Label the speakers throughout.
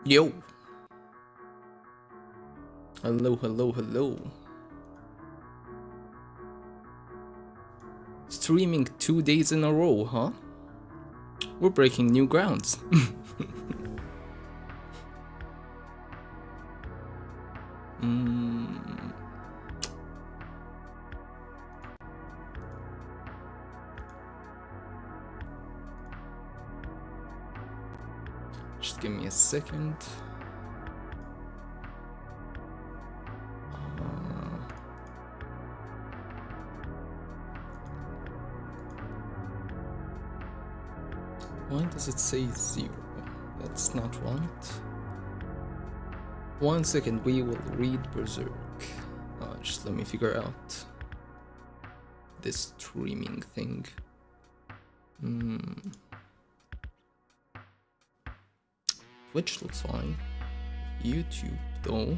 Speaker 1: Yo! Hello, hello, hello. Streaming 2 days in a row, huh? We're breaking new grounds. Just give me a second. Why does it say 0? That's not right. 1 second, we will read Berserk. Just let me figure out this streaming thing. Twitch looks fine. YouTube, though.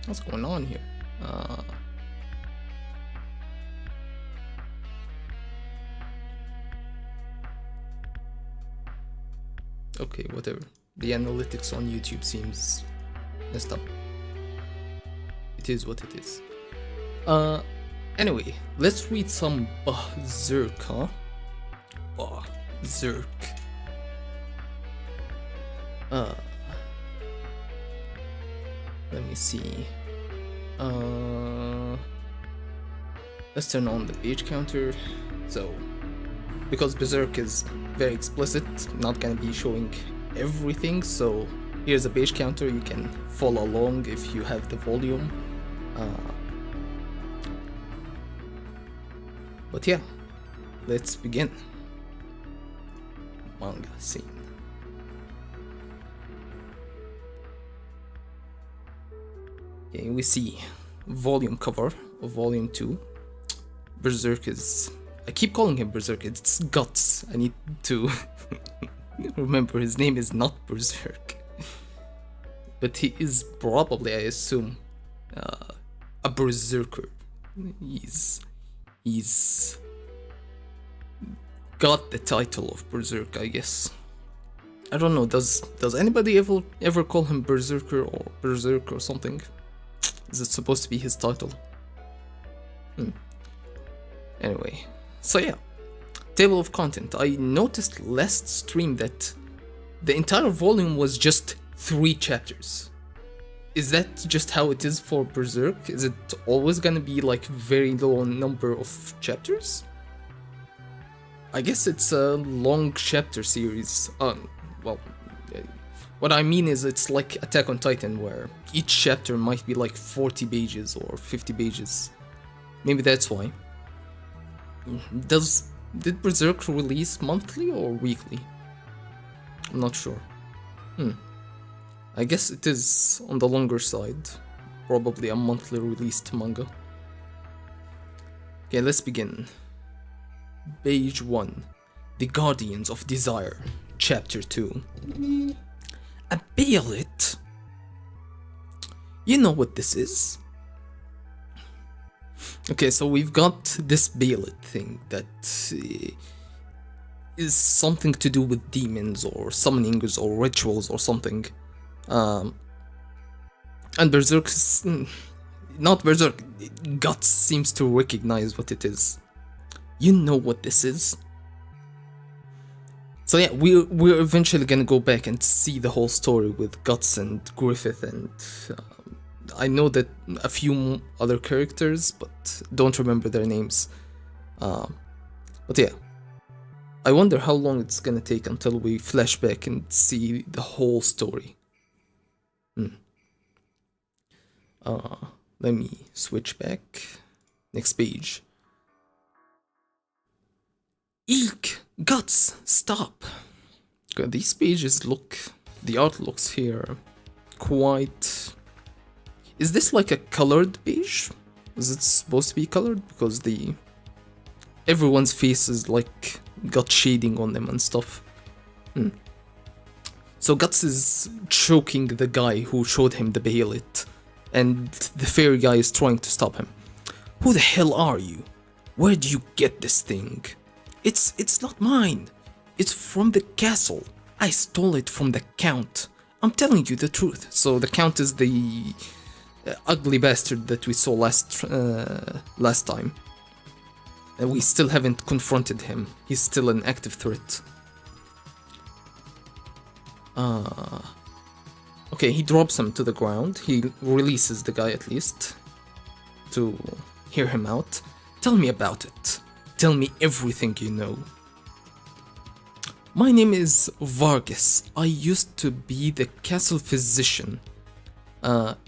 Speaker 1: What's going on here? Okay, whatever. The analytics on YouTube seems messed up. It is what it is. Anyway, let's read some Berserk, huh? Berserk. Let me see. Let's turn on the page counter. So, because Berserk is very explicit, not gonna be showing everything, so here's a page counter. You can follow along if you have the volume. But yeah, let's begin. Manga scene. Okay, we see volume cover of volume 2. Berserk is... I keep calling him Berserk, it's Guts. I need to remember his name is not Berserk. But he is probably, I assume, a Berserker. He's got the title of Berserk, I guess. I don't know, does anybody ever call him Berserker or Berserk or something? Is it supposed to be his title? Anyway, so yeah, table of content. I noticed last stream that the entire volume was just 3 chapters. Is that just how it is for Berserk? Is it always gonna be like very low number of chapters? I guess it's a long chapter series. Well, what I mean is it's like Attack on Titan, where each chapter might be like 40 pages or 50 pages. Maybe that's why. Did Berserk release monthly or weekly? I'm not sure. I guess it is on the longer side. Probably a monthly released manga. Okay, let's begin. Page 1. The Guardians of Desire. Chapter 2. A Beelit? You know what this is? Okay, so we've got this Beelit thing that is something to do with demons or summonings or rituals or something. And Berserk, not Berserk, Guts seems to recognize what it is. You know what this is? So yeah, we're eventually gonna go back and see the whole story with Guts and Griffith, and I know that a few other characters, but don't remember their names. But yeah, I wonder how long it's gonna take until we flash back and see the whole story. Let me switch back. Next page. Eek! Guts! Stop! Okay, these pages look... The art looks here quite... Is this like a colored page? Is it supposed to be colored? Because everyone's face is like got shading on them and stuff. So Guts is choking the guy who showed him the Behelit, and the fairy guy is trying to stop him. Who the hell are you? Where do you get this thing? It's not mine. It's from the castle. I stole it from the Count. I'm telling you the truth. So the Count is the ugly bastard that we saw last time. We still haven't confronted him. He's still an active threat. Okay, he drops him to the ground. He releases the guy at least to hear him out. Tell me about it. Tell me everything you know. My name is Vargas. I used to be the castle physician.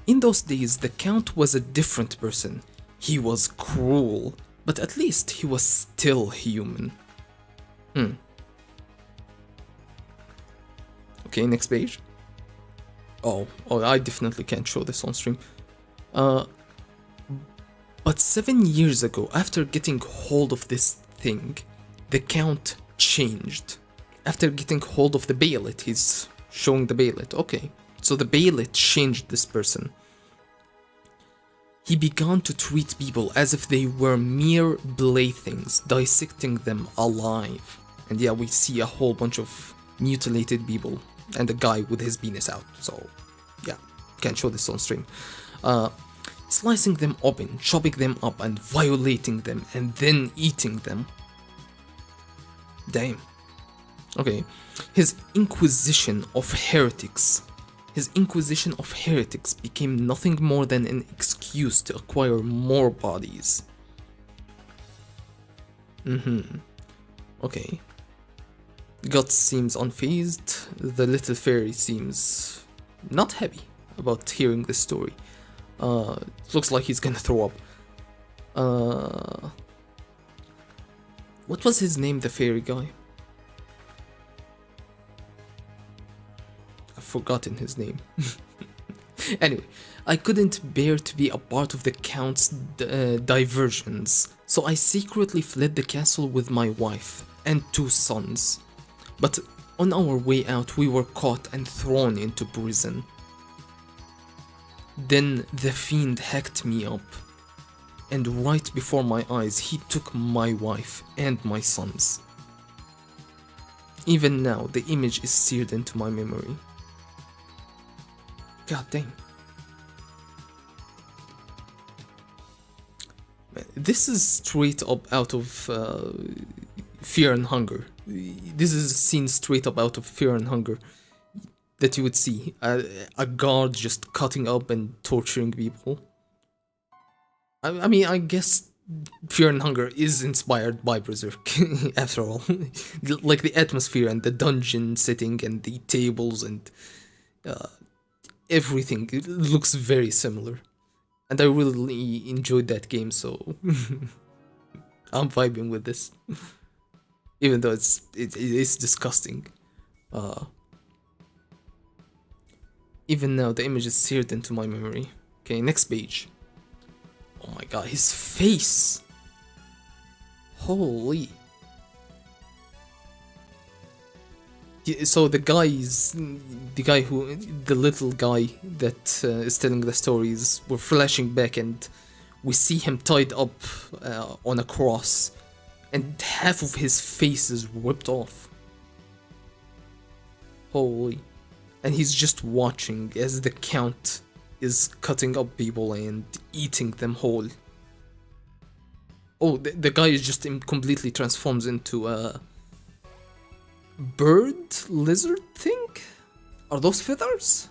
Speaker 1: In those days, the Count was a different person. He was cruel, but at least he was still human. Okay, next page. Oh, I definitely can't show this on stream. But 7 years ago, after getting hold of this thing, the Count changed. After getting hold of the Baelet, he's showing the Baelet. Okay, so the Baelet changed this person. He began to treat people as if they were mere playthings, dissecting them alive. And yeah, we see a whole bunch of mutilated people and a guy with his penis out. So yeah, can't show this on stream. Slicing them open, chopping them up and violating them and then eating them. Damn. Okay, his Inquisition of Heretics became nothing more than an excuse to acquire more bodies. Okay. Guts seems unfazed. The little fairy seems not happy about hearing this story. Looks like he's gonna throw up. What was his name, the fairy guy? I've forgotten his name. Anyway, I couldn't bear to be a part of the Count's diversions, so I secretly fled the castle with my wife and 2 sons. But on our way out, we were caught and thrown into prison. Then the fiend hacked me up, and right before my eyes, he took my wife and my sons. Even now, the image is seared into my memory. God damn. This is straight up out of Fear and Hunger. This is a scene straight up out of Fear and Hunger that you would see. A guard just cutting up and torturing people. I mean, I guess Fear and Hunger is inspired by Berserk, after all. Like the atmosphere and the dungeon setting and the tables and everything. It looks very similar. And I really enjoyed that game, so I'm vibing with this. Even though it is disgusting. Even now, the image is seared into my memory. Okay, next page. Oh my god, his face! Holy. So the little guy that is telling the stories, we're flashing back and we see him tied up on a cross and half of his face is ripped off. Holy. And he's just watching as the Count is cutting up people and eating them whole. Oh, the guy is just completely transforms into a bird lizard thing? Are those feathers?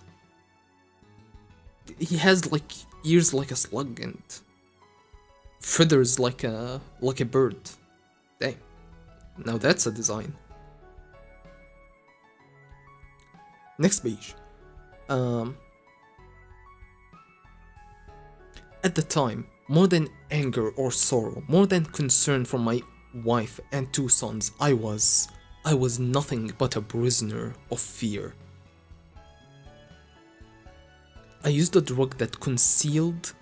Speaker 1: He has like ears like a slug and feathers like a bird. Dang. Now that's a design. Next page. At the time, more than anger or sorrow, more than concern for my wife and 2 sons, I was nothing but a prisoner of fear. I used a drug that concealed.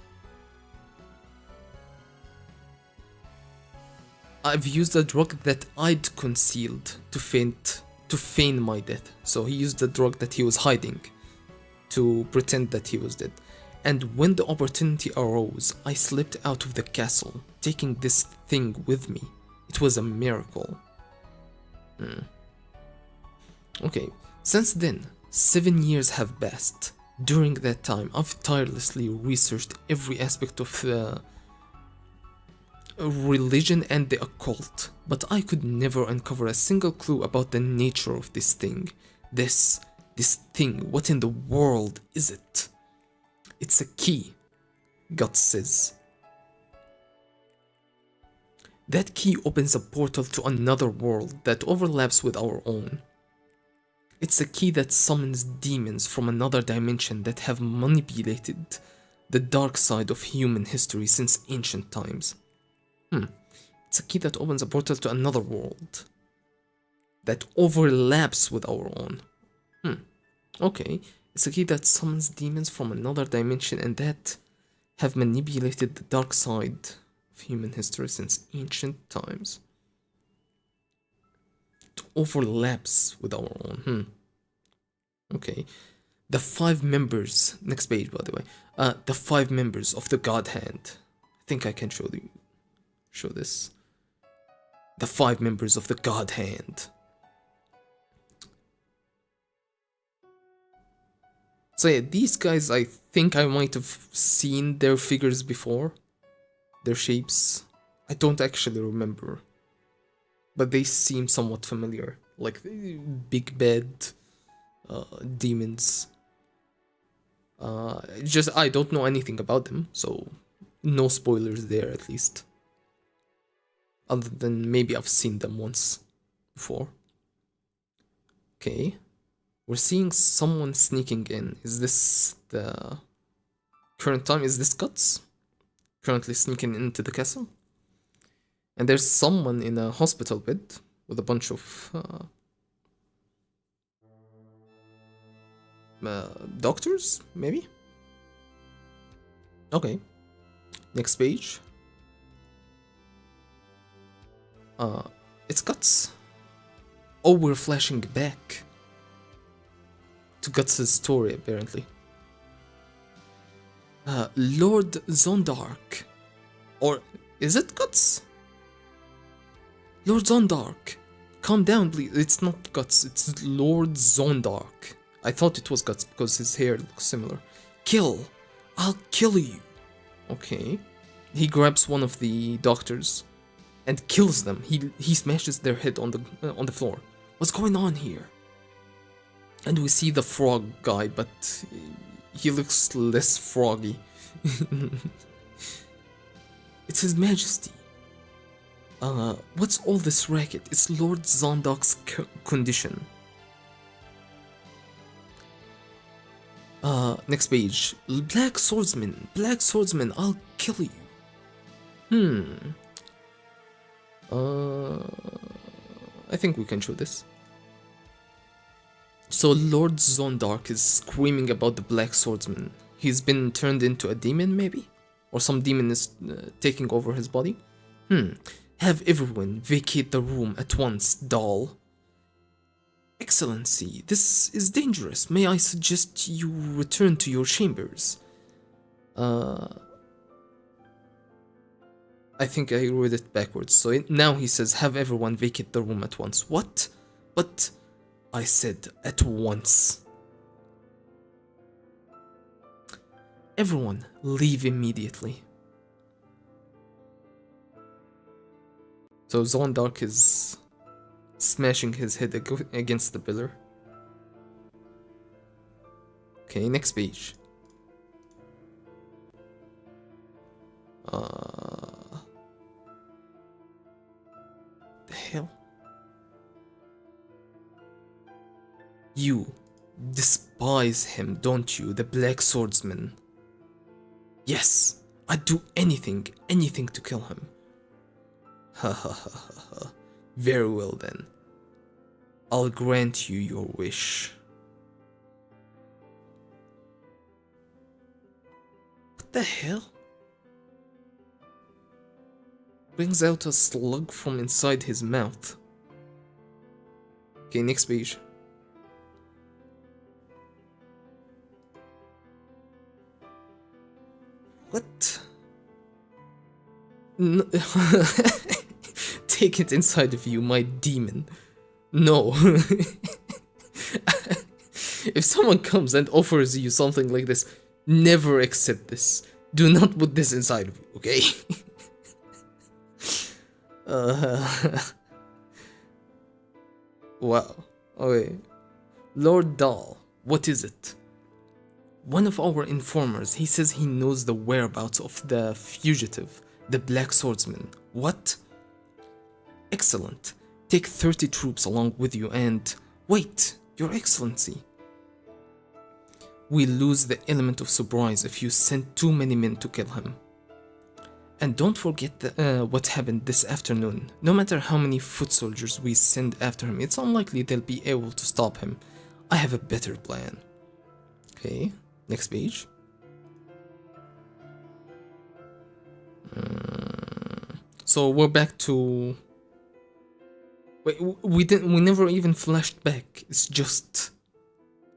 Speaker 1: I've used a drug that I'd concealed to feign my death. So he used the drug that he was hiding to pretend that he was dead. And when the opportunity arose, I slipped out of the castle, taking this thing with me. It was a miracle. Okay, since then, 7 years have passed. During that time, I've tirelessly researched every aspect of the religion and the occult, but I could never uncover a single clue about the nature of this thing. This thing, what in the world is it? It's a key, Guts says. That key opens a portal to another world that overlaps with our own. It's a key that summons demons from another dimension that have manipulated the dark side of human history since ancient times. It's a key that opens a portal to another world that overlaps with our own. Okay. It's a key that summons demons from another dimension and that have manipulated the dark side of human history since ancient times. It overlaps with our own. Okay. The 5 members, next page by the way, the 5 members of the God Hand. I think I can show this. The 5 members of the God Hand. So yeah, these guys, I think I might have seen their figures before. Their shapes. I don't actually remember. But they seem somewhat familiar. Like big bed, demons. Just, I don't know anything about them, so no spoilers there at least. Other than maybe I've seen them once before. Okay. We're seeing someone sneaking in. Is this the current time? Is this Guts? Currently sneaking into the castle? And there's someone in a hospital bed with a bunch of doctors, maybe? Okay. Next page. It's Guts. Oh, we're flashing back to Guts' story, apparently. Lord Zondark. Or is it Guts? Lord Zondark. Calm down, please. It's not Guts, it's Lord Zondark. I thought it was Guts because his hair looks similar. Kill. I'll kill you. Okay. He grabs one of the doctors and kills them. He smashes their head on the floor. What's going on here? And we see the frog guy, but he looks less froggy. It's His Majesty. What's all this racket? It's Lord Zondark's condition. Next page. Black Swordsman, I'll kill you. I think we can show this. So Lord Zondark is screaming about the Black Swordsman. He's been turned into a demon, maybe? Or some demon is taking over his body? Have everyone vacate the room at once, doll. Excellency, this is dangerous. May I suggest you return to your chambers? I think I read it backwards. So now he says, have everyone vacate the room at once. What? But I said at once. Everyone, leave immediately. So Zondark is smashing his head against the pillar. Okay, next page. The hell? You despise him, don't you? The Black Swordsman. Yes, I'd do anything to kill him. Ha ha ha ha ha. Very well then. I'll grant you your wish. What the hell? Brings out a slug from inside his mouth. Okay, next page. What? No. Take it inside of you, my demon. No. If someone comes and offers you something like this, never accept this. Do not put this inside of you, okay? Wow. Okay. Lord Dahl, what is it? One of our informers, he says he knows the whereabouts of the fugitive, the Black Swordsman. What? Excellent. Take 30 troops along with you and... Wait, Your Excellency. We lose the element of surprise if you send too many men to kill him. And don't forget what happened this afternoon. No matter how many foot soldiers we send after him, it's unlikely they'll be able to stop him. I have a better plan. Okay, next page. So we're back to... Wait, we never even flashed back. It's just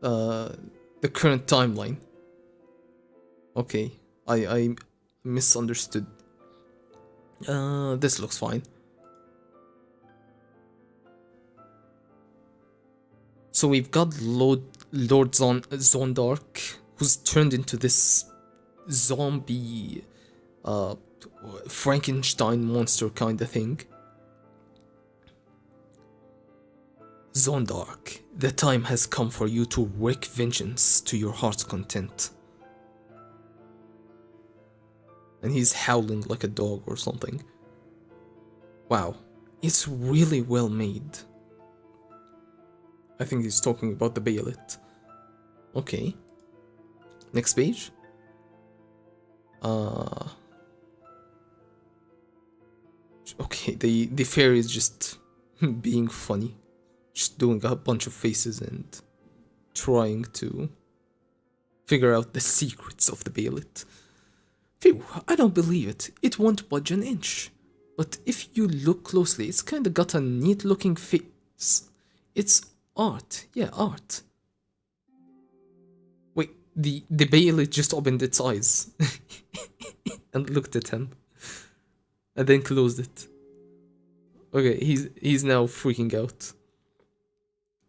Speaker 1: the current timeline. Okay, I misunderstood. This looks fine. So we've got Lord Zondark, who's turned into this zombie Frankenstein monster kind of thing. Zondark, the time has come for you to wreak vengeance to your heart's content. And he's howling like a dog or something. Wow, it's really well made. I think he's talking about the Baelit. Okay. Next page. Okay, the fairy is just being funny. Just doing a bunch of faces and trying to figure out the secrets of the Baelit. Phew, I don't believe it. It won't budge an inch. But if you look closely, it's kinda got a neat looking face. It's art. Yeah, art. Wait, the Baelit just opened its eyes and looked at him. And then closed it. Okay, he's now freaking out.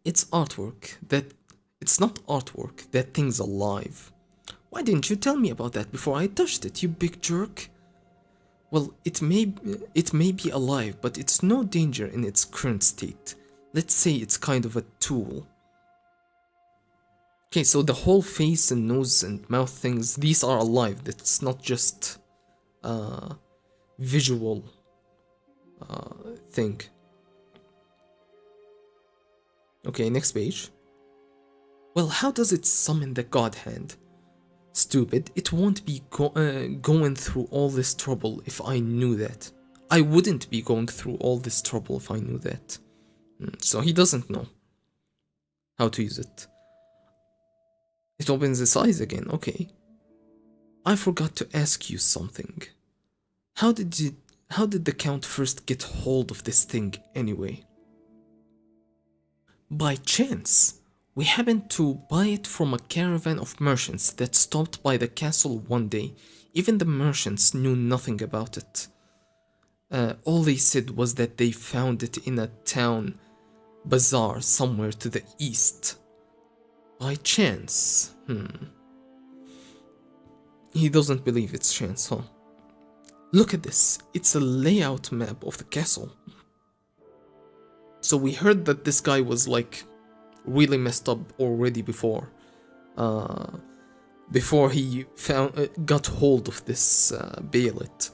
Speaker 1: It's artwork. It's not artwork. That thing's alive. Why didn't you tell me about that before I touched it, you big jerk? Well, it may be alive, but it's no danger in its current state. Let's say it's kind of a tool. Okay, so the whole face and nose and mouth things, these are alive. That's not just visual thing. Okay, next page. Well, how does it summon the God Hand? Stupid, it won't be going through all this trouble if I knew that. I wouldn't be going through all this trouble if I knew that. So he doesn't know how to use it. It opens its eyes again, okay. I forgot to ask you something. How did the Count first get hold of this thing anyway? By chance. We happened to buy it from a caravan of merchants that stopped by the castle one day. Even the merchants knew nothing about it. All they said was that they found it in a town bazaar somewhere to the east. By chance. He doesn't believe it's chance, huh? Look at this. It's a layout map of the castle. So we heard that this guy was like really messed up already before he got hold of this Baelit.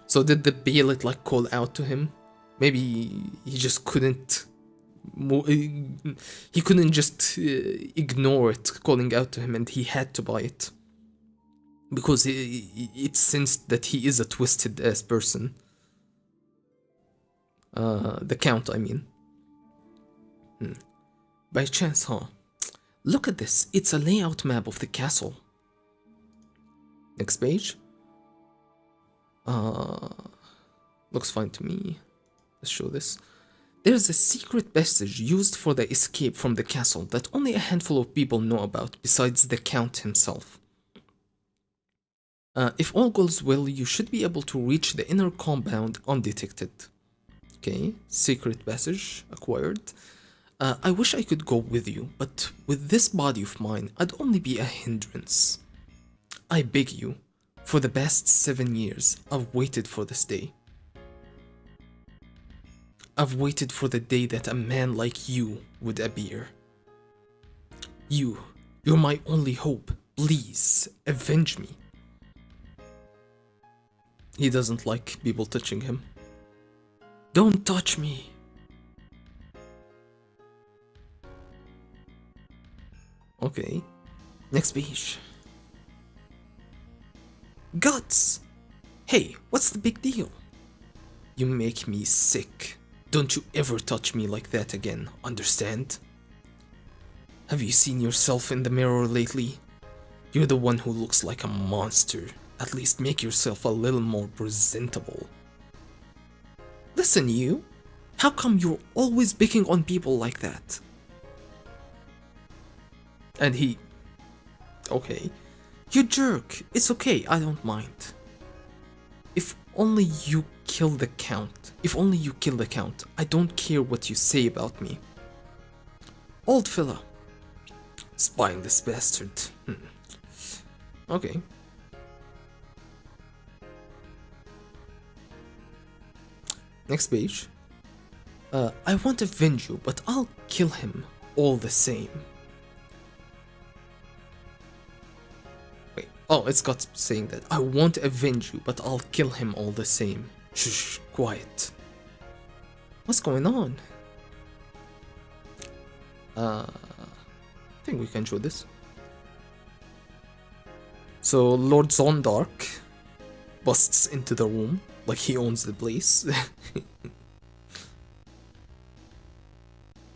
Speaker 1: So did the Baelit like call out to him? Maybe he just couldn't just ignore it calling out to him, and he had to buy it because it sensed that he is a twisted ass person. The Count, I mean. By chance, huh? Look at this. It's a layout map of the castle. Next page. Looks fine to me. Let's show this. There's a secret passage used for the escape from the castle that only a handful of people know about besides the Count himself. If all goes well, you should be able to reach the inner compound undetected. Okay, secret passage acquired. I wish I could go with you, but with this body of mine, I'd only be a hindrance. I beg you, for the past 7 years, I've waited for this day. I've waited for the day that a man like you would appear. You're my only hope. Please, avenge me. He doesn't like people touching him. Don't touch me. Okay, next page. Guts! Hey, what's the big deal? You make me sick. Don't you ever touch me like that again, understand? Have you seen yourself in the mirror lately? You're the one who looks like a monster. At least make yourself a little more presentable. Listen, you. How come you're always picking on people like that? And he... Okay. You jerk. It's okay, I don't mind. If only you kill the Count. If only you kill the Count. I don't care what you say about me. Old fella. Spineless bastard. Okay. Next page. I won't avenge you, but I'll kill him all the same. Wait, oh, it's got saying that. I won't avenge you, but I'll kill him all the same. Shh, quiet. What's going on? I think we can show this. So Lord Zondark busts into the room like he owns the place.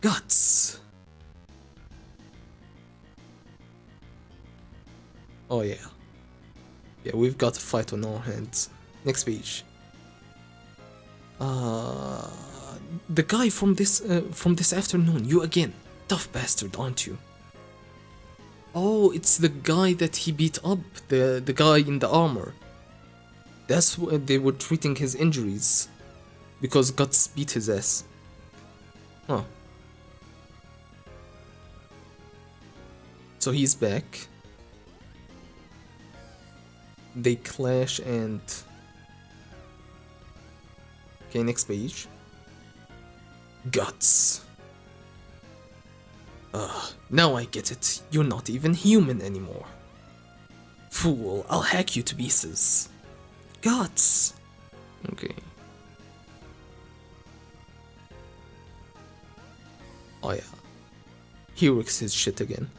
Speaker 1: Guts. Oh yeah. Yeah, we've got a fight on our hands. Next page. The guy from this afternoon, you again. Tough bastard, aren't you? Oh, it's the guy that he beat up, the guy in the armor. That's what they were treating his injuries. Because Guts beat his ass. Huh. So he's back. They clash and... Okay, next page. Guts. Now I get it. You're not even human anymore. Fool, I'll hack you to pieces. Guts. Okay. Oh yeah. He wrecks his shit again.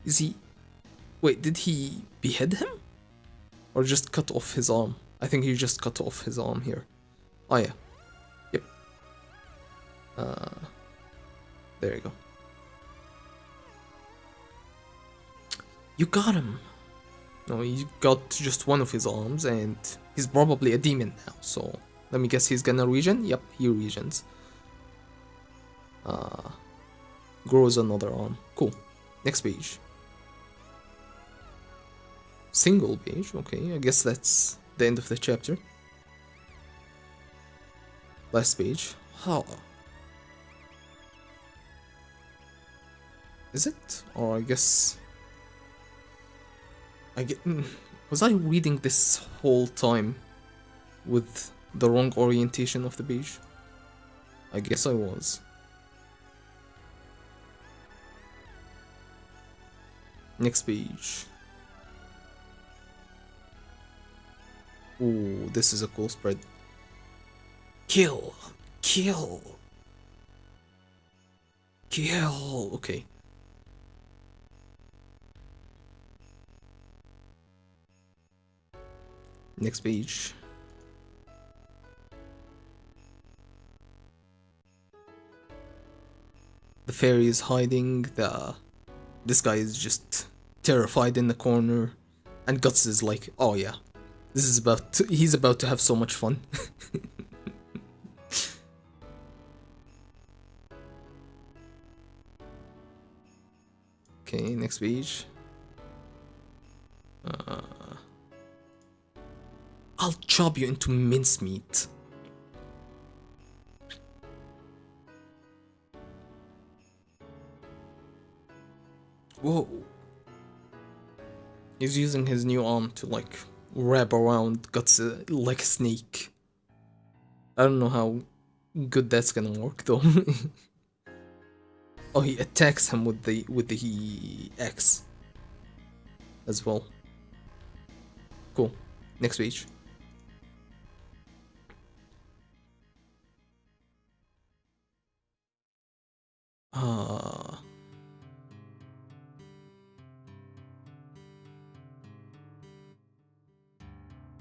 Speaker 1: Is he... Wait, did he behead him? Or just cut off his arm? I think he just cut off his arm here. Oh yeah. Yep. There you go. You got him. No, he got just one of his arms and he's probably a demon now, so let me guess he's gonna regen? Yep, he regens. Grows another arm. Cool. Next page. Single page, okay, I guess that's the end of the chapter. Last page. How? Is it? Or I guess... Was I reading this whole time with the wrong orientation of the page? I guess I was. Next page. Ooh, this is a cool spread. Kill! Kill! Kill! Okay. Next page. The fairy is hiding, this guy is just terrified in the corner, and Guts is like, oh yeah, he's about to have so much fun. Okay, next page. I'll chop you into mincemeat. Whoa. He's using his new arm to like wrap around Guts like a snake. I don't know how good that's gonna work though. Oh, he attacks him with the axe as well. Cool. Next page.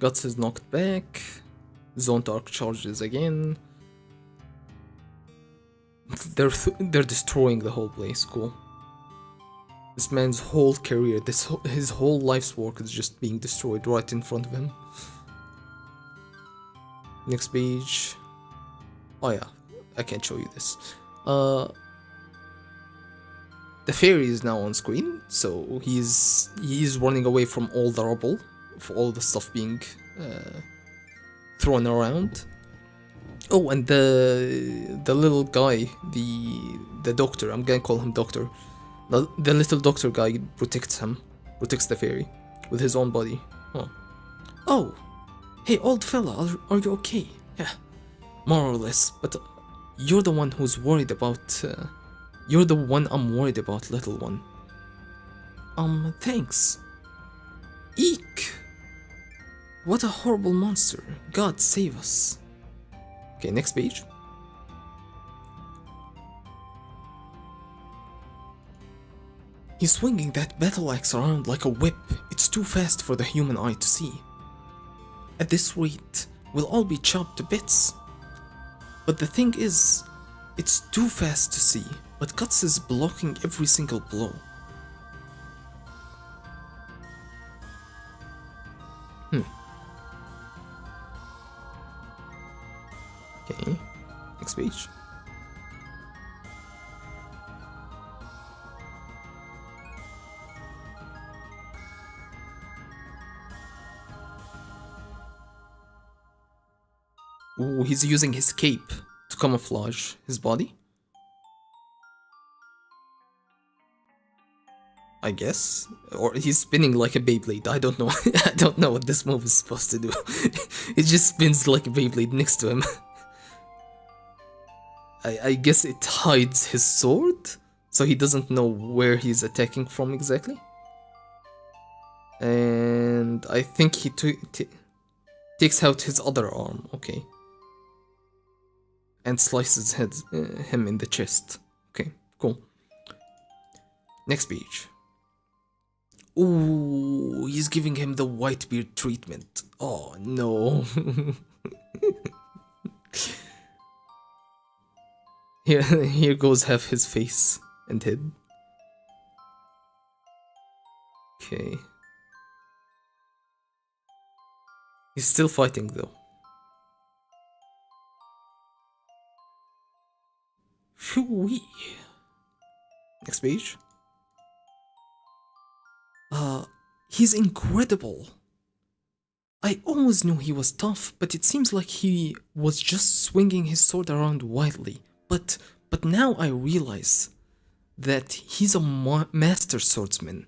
Speaker 1: Guts is knocked back. Zontark charges again. They're destroying the whole place. Cool. This man's whole career, his whole life's work is just being destroyed right in front of him. Next page. Oh yeah, I can't show you this. The fairy is now on screen, so he's running away from all the rubble, for all the stuff being thrown around. Oh, and the little guy, the doctor, I'm gonna call him doctor. The little doctor guy protects the fairy with his own body. Huh. Oh, hey old fella, are you okay? Yeah, more or less, but you're the one who's worried about, you're the one I'm worried about, little one. Thanks. Eek! What a horrible monster. God save us. Okay, next page. He's swinging that battle axe around like a whip. It's too fast for the human eye to see. At this rate, we'll all be chopped to bits. But the thing is, it's too fast to see, but Guts is blocking every single blow. Okay, next page. Ooh, he's using his cape to camouflage his body. I guess. Or he's spinning like a Beyblade. I don't know. I don't know what this move is supposed to do. It just spins like a Beyblade next to him. I guess it hides his sword, so he doesn't know where he's attacking from exactly. And I think he takes out his other arm, okay. And slices him in the chest. Okay, cool. Next page. Ooh, he's giving him the Whitebeard treatment. Oh no. Here goes half his face and head. Okay. He's still fighting though. Phooey. Next page. He's incredible. I always knew he was tough, but it seems like he was just swinging his sword around wildly. But now I realize that he's a master swordsman.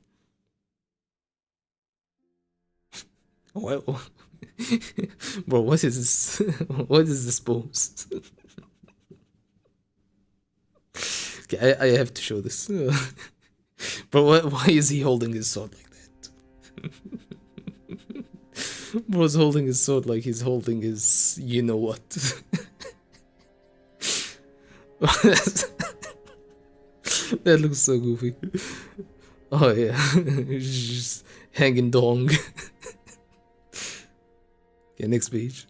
Speaker 1: Well, bro, what is this? What is this pose? Okay, I have to show this. But why is he holding his sword like that? Bro's holding his sword like he's holding his you know what. That looks so goofy. Oh yeah, just hanging dong. Okay, next page.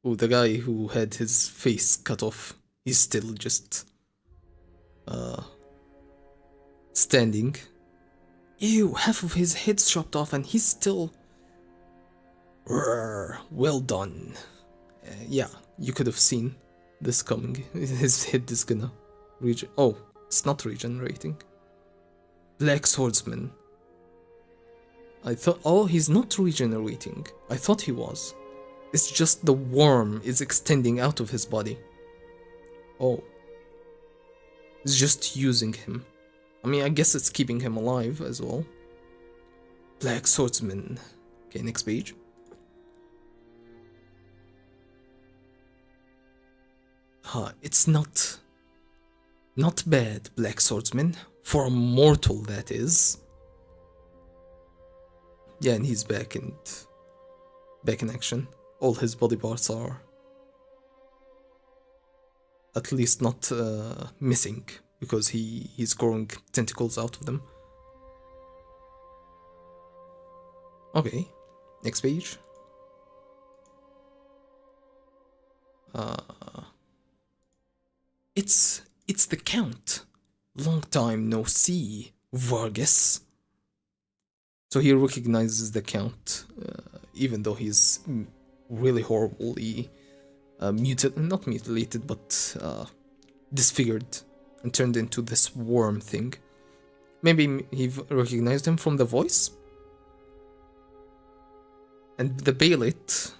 Speaker 1: Ooh, the guy who had his face cut off, he's still just standing. Ew, half of his head's chopped off and he's still... Well done. Yeah, you could have seen this coming. His head is gonna reach... Oh, It's not regenerating. Black Swordsman. I thought, oh, he's not regenerating. I thought he was. It's just the worm is extending out of his body. Oh. It's just using him. I mean, I guess it's keeping him alive as well. Black Swordsman. Okay, next page. It's not bad, Black Swordsman. For a mortal, that is. Yeah, and he's back in action. All his body parts are at least not missing, because he's growing tentacles out of them. Okay, next page. It's the Count. Long time no see, Vargas. So he recognizes the Count, even though he's really horribly not mutilated, but disfigured and turned into this worm thing. Maybe he recognized him from the voice? And the Baelit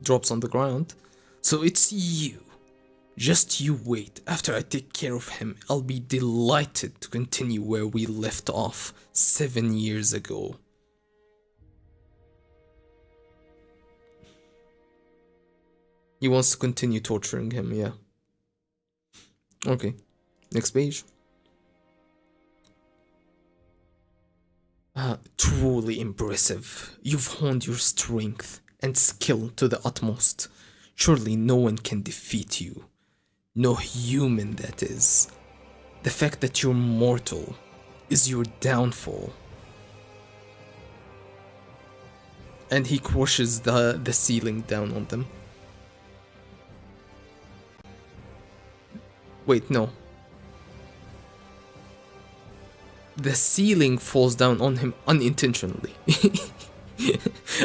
Speaker 1: drops on the ground. So it's you. Just you wait. After I take care of him, I'll be delighted to continue where we left off 7 years ago. He wants to continue torturing him, yeah. Okay, next page. Truly impressive. You've honed your strength and skill to the utmost. Surely no one can defeat you. No human, that is. The fact that you're mortal is your downfall. And he crushes the ceiling down on them. Wait, no. The ceiling falls down on him unintentionally.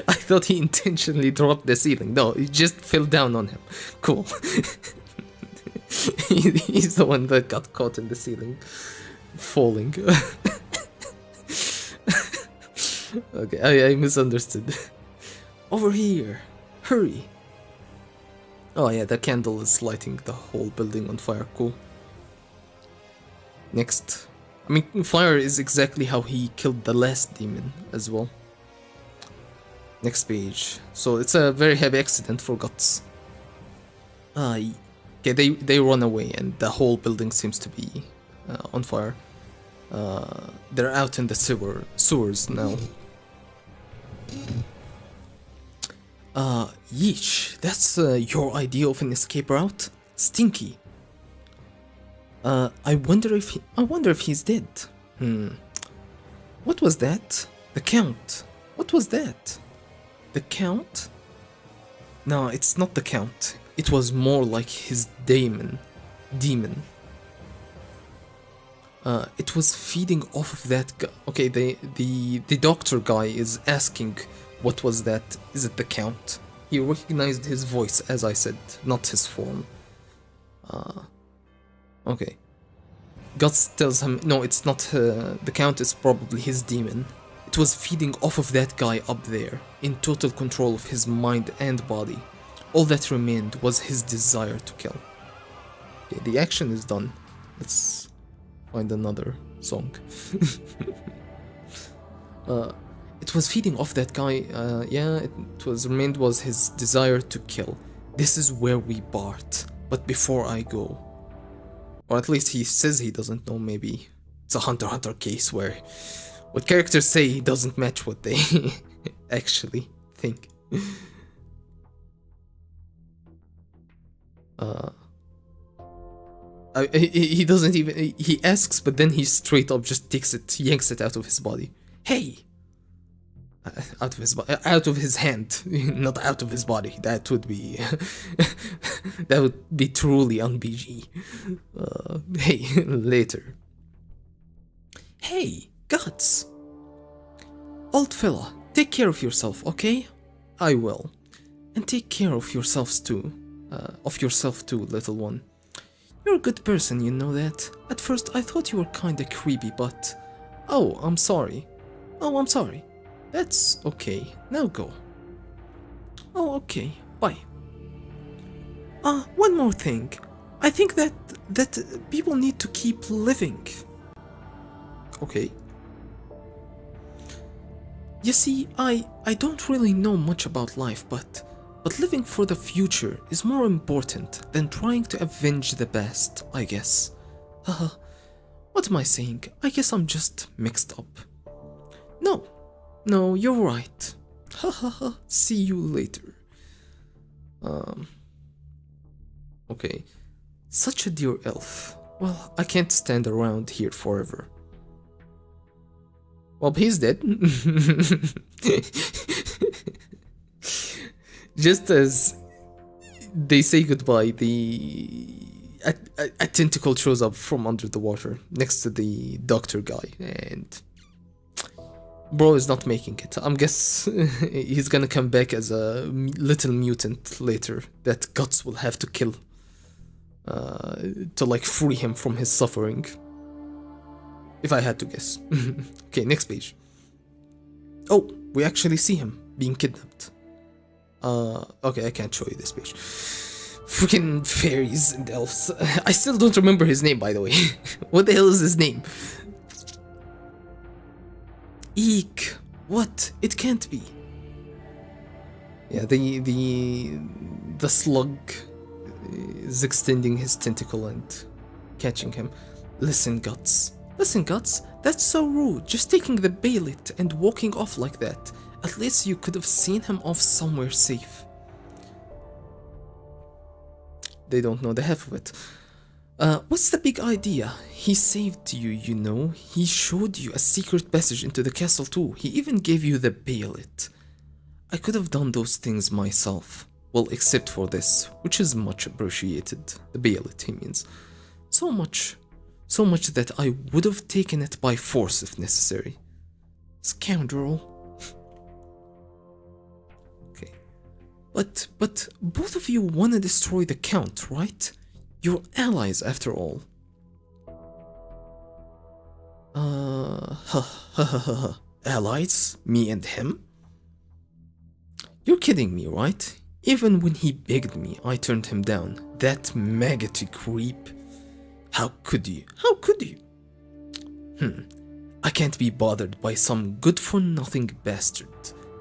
Speaker 1: I thought he intentionally dropped the ceiling. No, it just fell down on him. Cool. He's the one that got caught in the ceiling, falling. Okay, I misunderstood. Over here, hurry. Oh yeah, the candle is lighting the whole building on fire. Cool. Next. I mean, fire is exactly how he killed the last demon as well. Next page. So it's a very heavy accident for Guts. Okay, they run away and the whole building seems to be on fire. They're out in the sewers now. Yeesh, that's your idea of an escape route? Stinky. I wonder if he's dead. What was that? The Count. What was that? The Count? No, it's not the Count. It was more like his demon. It was feeding off of that guy. Okay, the doctor guy is asking, what was that? Is it the Count? He recognized his voice, as I said, not his form. Okay. Guts tells him, no, it's not the Count, is probably his demon. It was feeding off of that guy up there, in total control of his mind and body. All that remained was his desire to kill. Okay, the action is done. Let's find another song. It was feeding off that guy, yeah, remained was his desire to kill. This is where we part, but before I go. Or at least he says he doesn't know, maybe it's a Hunter x Hunter case where what characters say doesn't match what they actually think. He doesn't even, he asks, but then he straight up just takes it, yanks it out of his body. Hey! Out of his hand, not out of his body. That would be that would be truly un-BG. Hey, later. Hey, Guts. Old fella, take care of yourself, okay? I will. And take care of yourselves too. Little one. You're a good person, you know that. At first I thought you were kinda creepy, but... Oh, I'm sorry. Oh, I'm sorry. That's okay. Now go. Oh, okay. Bye. One more thing. I think that people need to keep living. Okay. You see, I don't really know much about life, but living for the future is more important than trying to avenge the past, I guess. Haha. What am I saying? I guess I'm just mixed up. No, you're right. Hahaha. See you later. Okay. Such a dear elf. Well, I can't stand around here forever. Well, he's dead. Just as they say goodbye, a tentacle shows up from under the water next to the doctor guy, and bro is not making it. I'm guess he's gonna come back as a little mutant later that Guts will have to kill to like free him from his suffering. If I had to guess. Okay, next page. Oh, we actually see him being kidnapped. Okay, I can't show you this page. Freaking fairies and elves. I still don't remember his name, by the way. What the hell is his name? Eek. What? It can't be. Yeah, the slug is extending his tentacle and catching him. Listen, Guts, that's so rude, just taking the bailet and walking off like that. At least you could have seen him off somewhere safe. They don't know the half of it. What's the big idea? He saved you, you know. He showed you a secret passage into the castle too. He even gave you the bailet. I could have done those things myself. Well, except for this, which is much appreciated. The bailet, he means. So much that I would have taken it by force if necessary. Scoundrel. Okay. But both of you want to destroy the Count, right? You're allies after all. Allies? Me and him? You're kidding me, right? Even when he begged me, I turned him down. That maggoty creep. How could you? How could you? I can't be bothered by some good-for-nothing bastard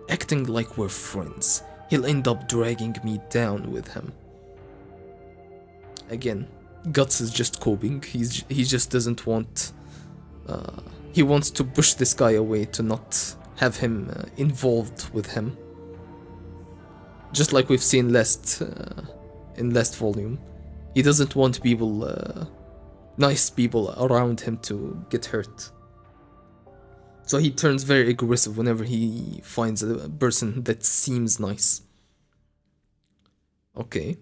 Speaker 1: acting like we're friends. He'll end up dragging me down with him. Again, Guts is just coping. He just doesn't want... he wants to push this guy away to not have him involved with him. Just like we've seen in last volume. He doesn't want people... nice people around him to get hurt. So he turns very aggressive whenever he finds a person that seems nice. Okay.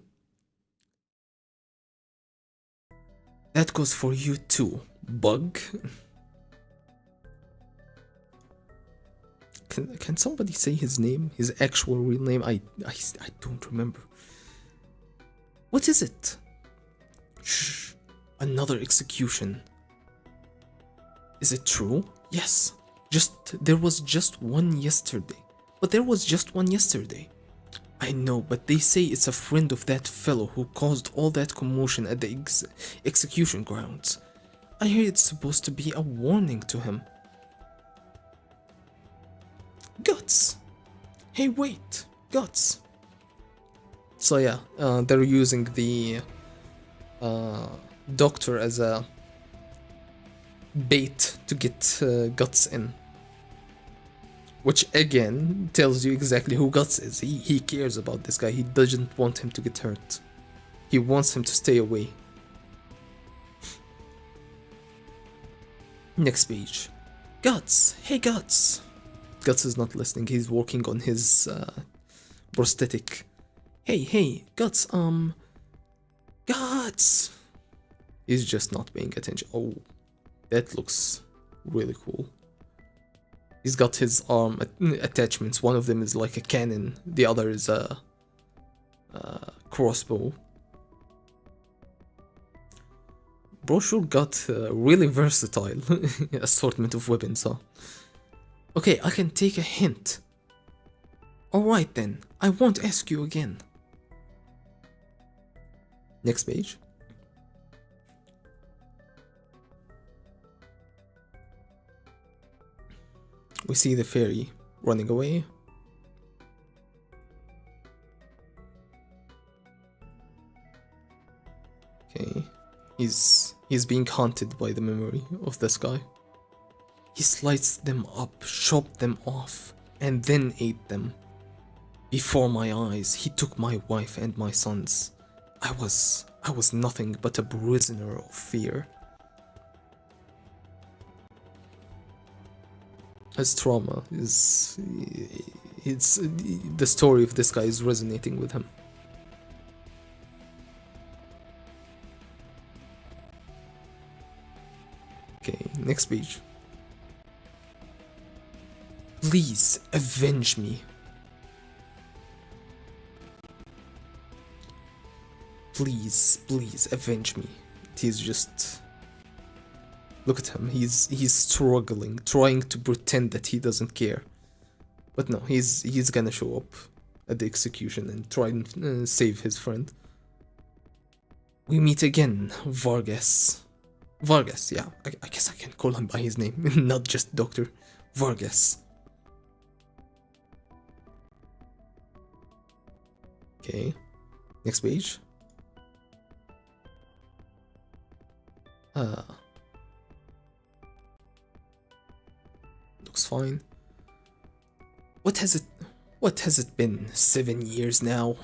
Speaker 1: That goes for you too, bug. Can somebody say his name? His actual real name? I don't remember. What is it? Shh. Another execution. Is it true? Yes. There was just one yesterday. But there was just one yesterday. I know, but they say it's a friend of that fellow who caused all that commotion at the execution grounds. I hear it's supposed to be a warning to him. Guts! Hey, wait! Guts! So yeah, they're using the doctor as a bait to get Guts in. Which again tells you exactly who Guts is. He cares about this guy. He doesn't want him to get hurt. He wants him to stay away. Next page. Guts! Hey, Guts! Guts is not listening. He's working on his prosthetic. Hey, Guts, Guts! He's just not paying attention. Oh, that looks really cool. He's got his arm attachments. One of them is like a cannon. The other is a crossbow. bro sure got really versatile assortment of weapons, huh? Okay, I can take a hint. Alright then, I won't ask you again. Next page. We see the fairy running away. Okay, he's being haunted by the memory of this guy. He sliced them up, chopped them off, and then ate them. Before my eyes, he took my wife and my sons. I was nothing but a prisoner of fear. His trauma is... the story of this guy is resonating with him. Okay, next page. Please avenge me. Please avenge me. He's just... Look at him. He's struggling, trying to pretend that he doesn't care. But no, he's gonna show up at the execution and try and save his friend. We meet again, Vargas. Vargas, yeah. I guess I can call him by his name, not just Doctor. Vargas. Okay. Next page. Looks fine. What has it been? 7 years now?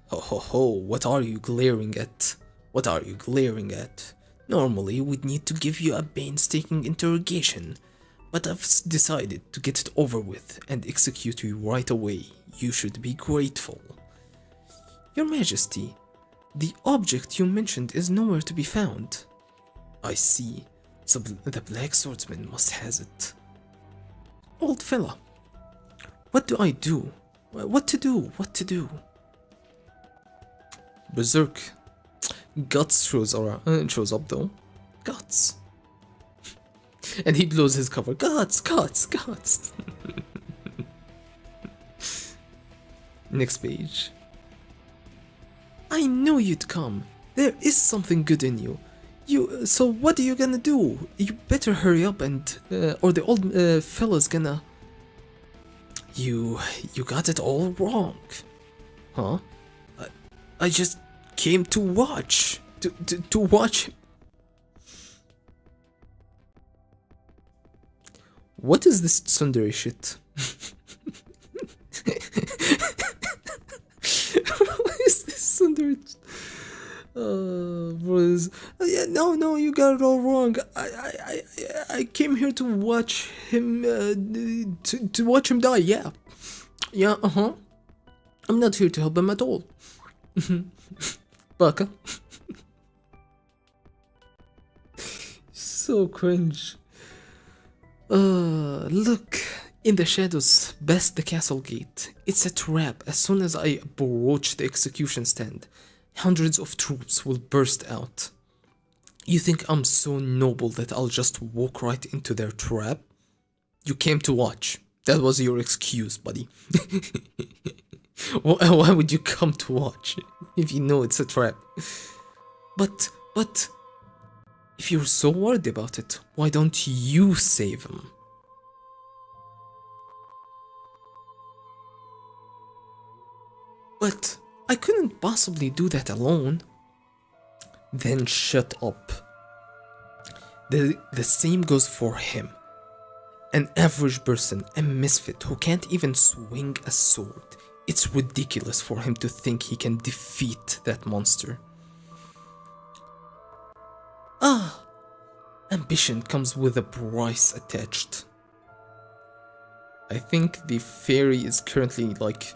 Speaker 1: Ho ho ho, what are you glaring at? What are you glaring at? Normally we'd need to give you a painstaking interrogation, but I've decided to get it over with and execute you right away. You should be grateful. Your Majesty, the object you mentioned is nowhere to be found. I see. So the Black Swordsman must has it. Old fella, what do I do? What to do? What to do? Berserk. Guts shows up though. Guts. And he blows his cover. Guts. Next page. I knew you'd come. There is something good in you. So what are you gonna do? You better hurry up and or the old fella's gonna... You got it all wrong. Huh? I just came to watch. To watch. What is this tsundere shit? What is this tsundere? Bros. Yeah, no, you got it all wrong. I came here to watch him, to watch him die. Yeah, I'm not here to help him at all. Baka. So cringe. Look, in the shadows past the castle gate. It's a trap. As soon as I approach the execution stand, hundreds of troops will burst out. You think I'm so noble that I'll just walk right into their trap? You came to watch. That was your excuse, buddy. Why would you come to watch if you know it's a trap? But if you're so worried about it, why don't you save him? But I couldn't possibly do that alone. Then shut up. The same goes for him. An average person, a misfit who can't even swing a sword. It's ridiculous for him to think he can defeat that monster. Ambition comes with a price attached. I think the fairy is currently like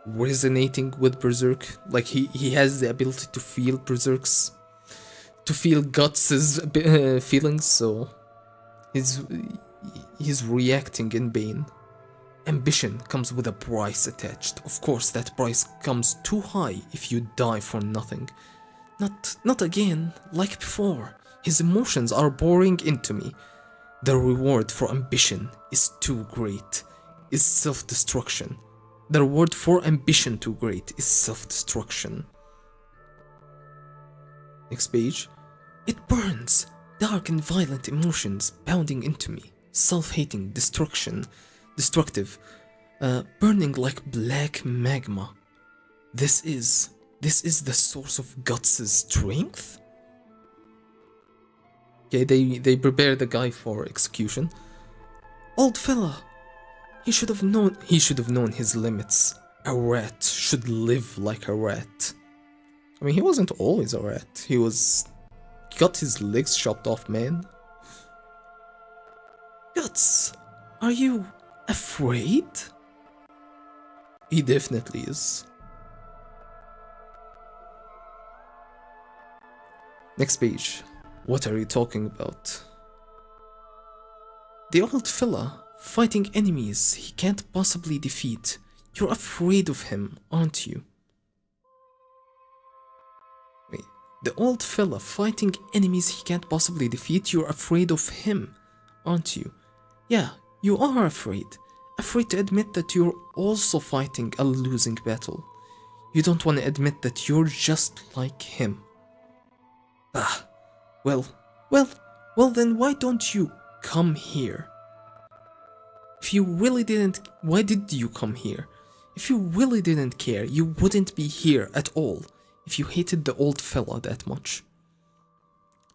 Speaker 1: resonating with Berserk. Like he has the ability to feel Guts' feelings, so he's reacting in pain. Ambition comes with a price attached. Of course, that price comes too high if you die for nothing. Not again, like before. His emotions are boring into me. The reward for ambition is too great, is self-destruction. The reward for ambition too great is self-destruction. Next page. It burns. Dark and violent emotions pounding into me. Self-hating, destructive, burning like black magma. This is the source of Guts' strength? Okay, they prepare the guy for execution. Old fella, he should have known his limits. A rat should live like a rat. I mean, he wasn't always a rat. He got his legs chopped off, man. Guts, are you afraid? He definitely is. Next page. What are you talking about? The old fella fighting enemies he can't possibly defeat. You're afraid of him, aren't you? Wait, the old fella fighting enemies he can't possibly defeat. You're afraid of him, aren't you? Yeah, you are afraid. Afraid to admit that you're also fighting a losing battle. You don't want to admit that you're just like him. Ah, well, then why don't you come here? If you really didn't, why did you come here? If you really didn't care, you wouldn't be here at all. If you hated the old fella that much.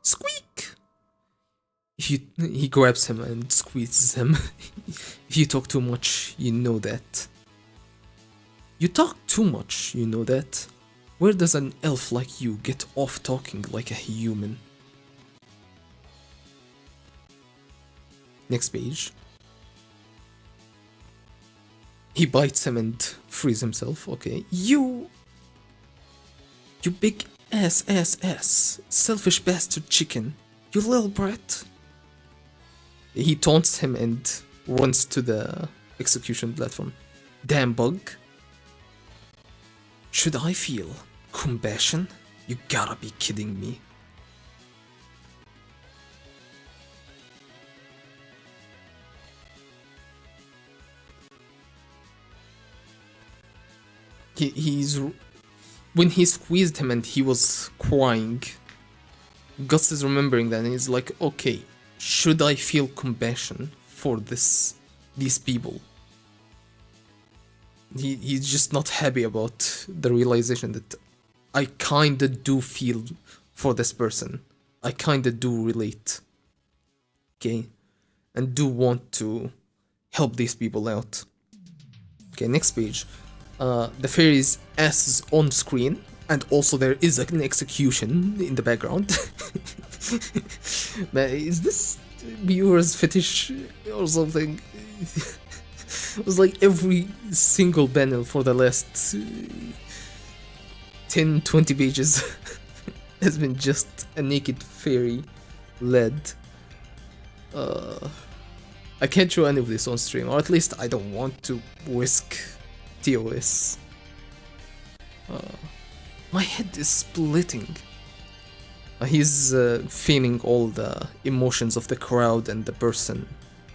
Speaker 1: Squeak! He grabs him and squeezes him. If you talk too much, you know that. You talk too much, you know that. Where does an elf like you get off talking like a human? Next page. He bites him and frees himself, okay. You big ass, selfish bastard chicken. You little brat. He taunts him and runs to the execution platform. Damn bug. Should I feel compassion? You gotta be kidding me. When he squeezed him and he was crying, Gus is remembering that and he's like, okay, should I feel compassion for these people? He's just not happy about the realization that I kinda do feel for this person. I kinda do relate. Okay? And do want to help these people out. Okay, next page. The fairy's ass is on screen, and also there is an execution in the background. Man, is this viewers' fetish or something? It was like every single panel for the last 10-20 pages has been just a naked fairy led. I can't show any of this on stream, or at least I don't want to risk TOS. My head is splitting. He's feeling all the emotions of the crowd and the person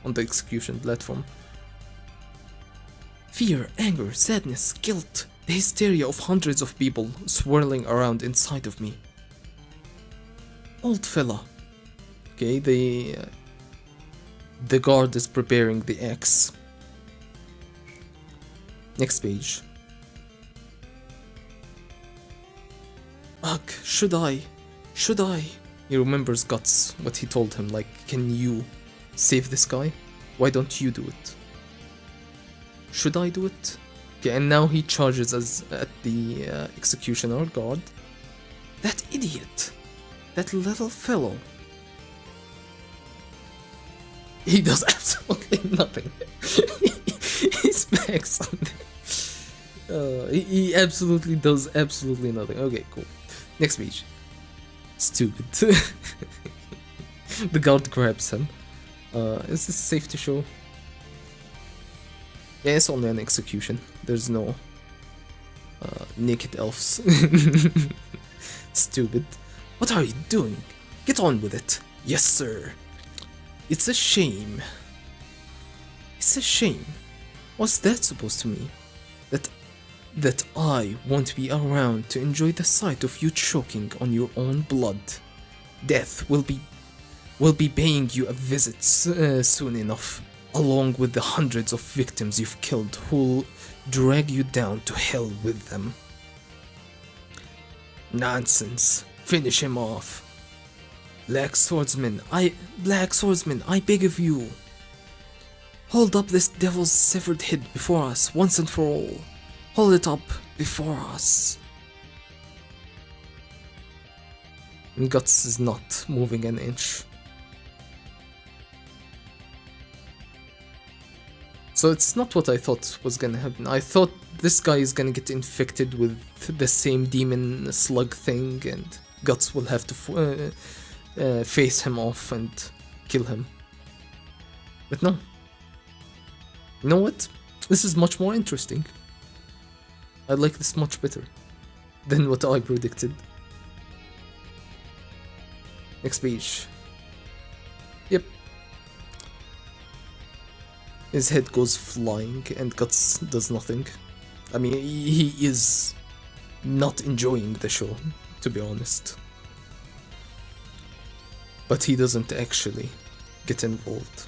Speaker 1: on the execution platform. Fear, anger, sadness, guilt, the hysteria of hundreds of people swirling around inside of me. Old fella. Okay, the guard is preparing the axe. Next page. Ugh, should I? He remembers Guts, what he told him, like, can you save this guy? Why don't you do it? Should I do it? Okay, and now he charges us at the executioner guard. That idiot! That little fellow. He does absolutely nothing. He smacks on there. He absolutely does absolutely nothing. Okay, cool. Next page. Stupid. The guard grabs him. Is this safe to show? Yeah, it's only an execution. There's no naked elves. Stupid. What are you doing? Get on with it. Yes, sir. It's a shame. It's a shame. What's that supposed to mean? That I won't be around to enjoy the sight of you choking on your own blood. Death will be paying you a visit soon enough, along with the hundreds of victims you've killed who'll drag you down to hell with them. Nonsense. Finish him off. Black Swordsman, I beg of you. Hold up this devil's severed head before us, once and for all. Hold it up before us. Guts is not moving an inch. So it's not what I thought was gonna happen. I thought this guy is gonna get infected with the same demon slug thing, and Guts will have to face him off and kill him. But no. You know what? This is much more interesting. I like this much better than what I predicted. Next page. Yep. His head goes flying and Guts does nothing. I mean, he is not enjoying the show, to be honest. But he doesn't actually get involved.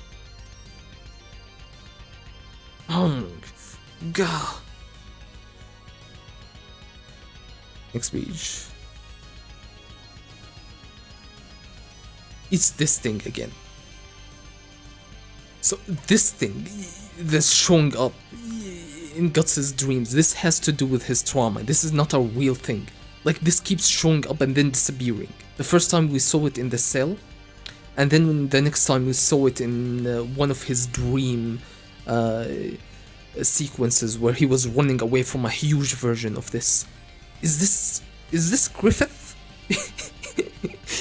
Speaker 1: Gah. Next page. It's this thing again. So this thing that's showing up in Guts' dreams, this has to do with his trauma. This is not a real thing. Like, this keeps showing up and then disappearing. The first time we saw it in the cell, and then the next time we saw it in one of his dream sequences where he was running away from a huge version of this. Is this Griffith?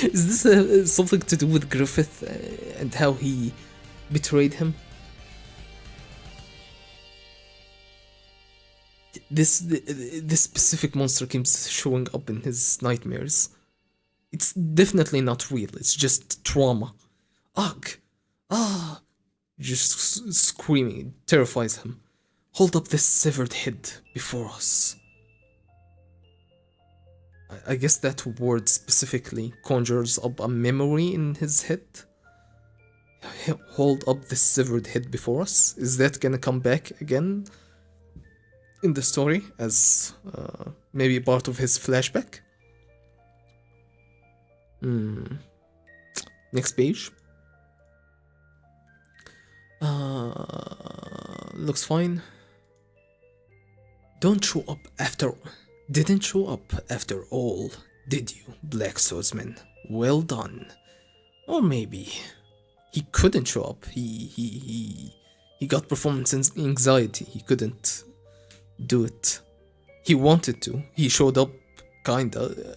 Speaker 1: Is this something to do with Griffith and how he betrayed him? This specific monster keeps showing up in his nightmares. It's definitely not real. It's just trauma. Ugh! Ah! Just screaming. It terrifies him. Hold up this severed head before us. I guess that word specifically conjures up a memory in his head. Hold up this severed head before us. Is that gonna come back again in the story as maybe part of his flashback? Next page. Looks fine. Didn't show up after all, did you, Black Swordsman? Well done. Or maybe he couldn't show up. He got performance anxiety. He couldn't do it. He wanted to. He showed up kinda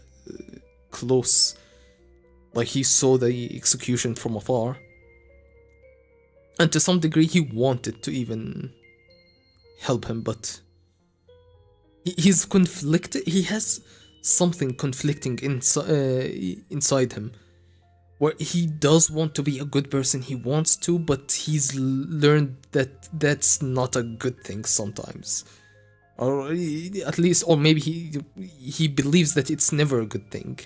Speaker 1: close. Like, he saw the execution from afar. And to some degree he wanted to even help him, but he's conflicted. He has something conflicting inside him, where he does want to be a good person. He wants to, but he's learned that that's not a good thing sometimes, or at least, or maybe he believes that it's never a good thing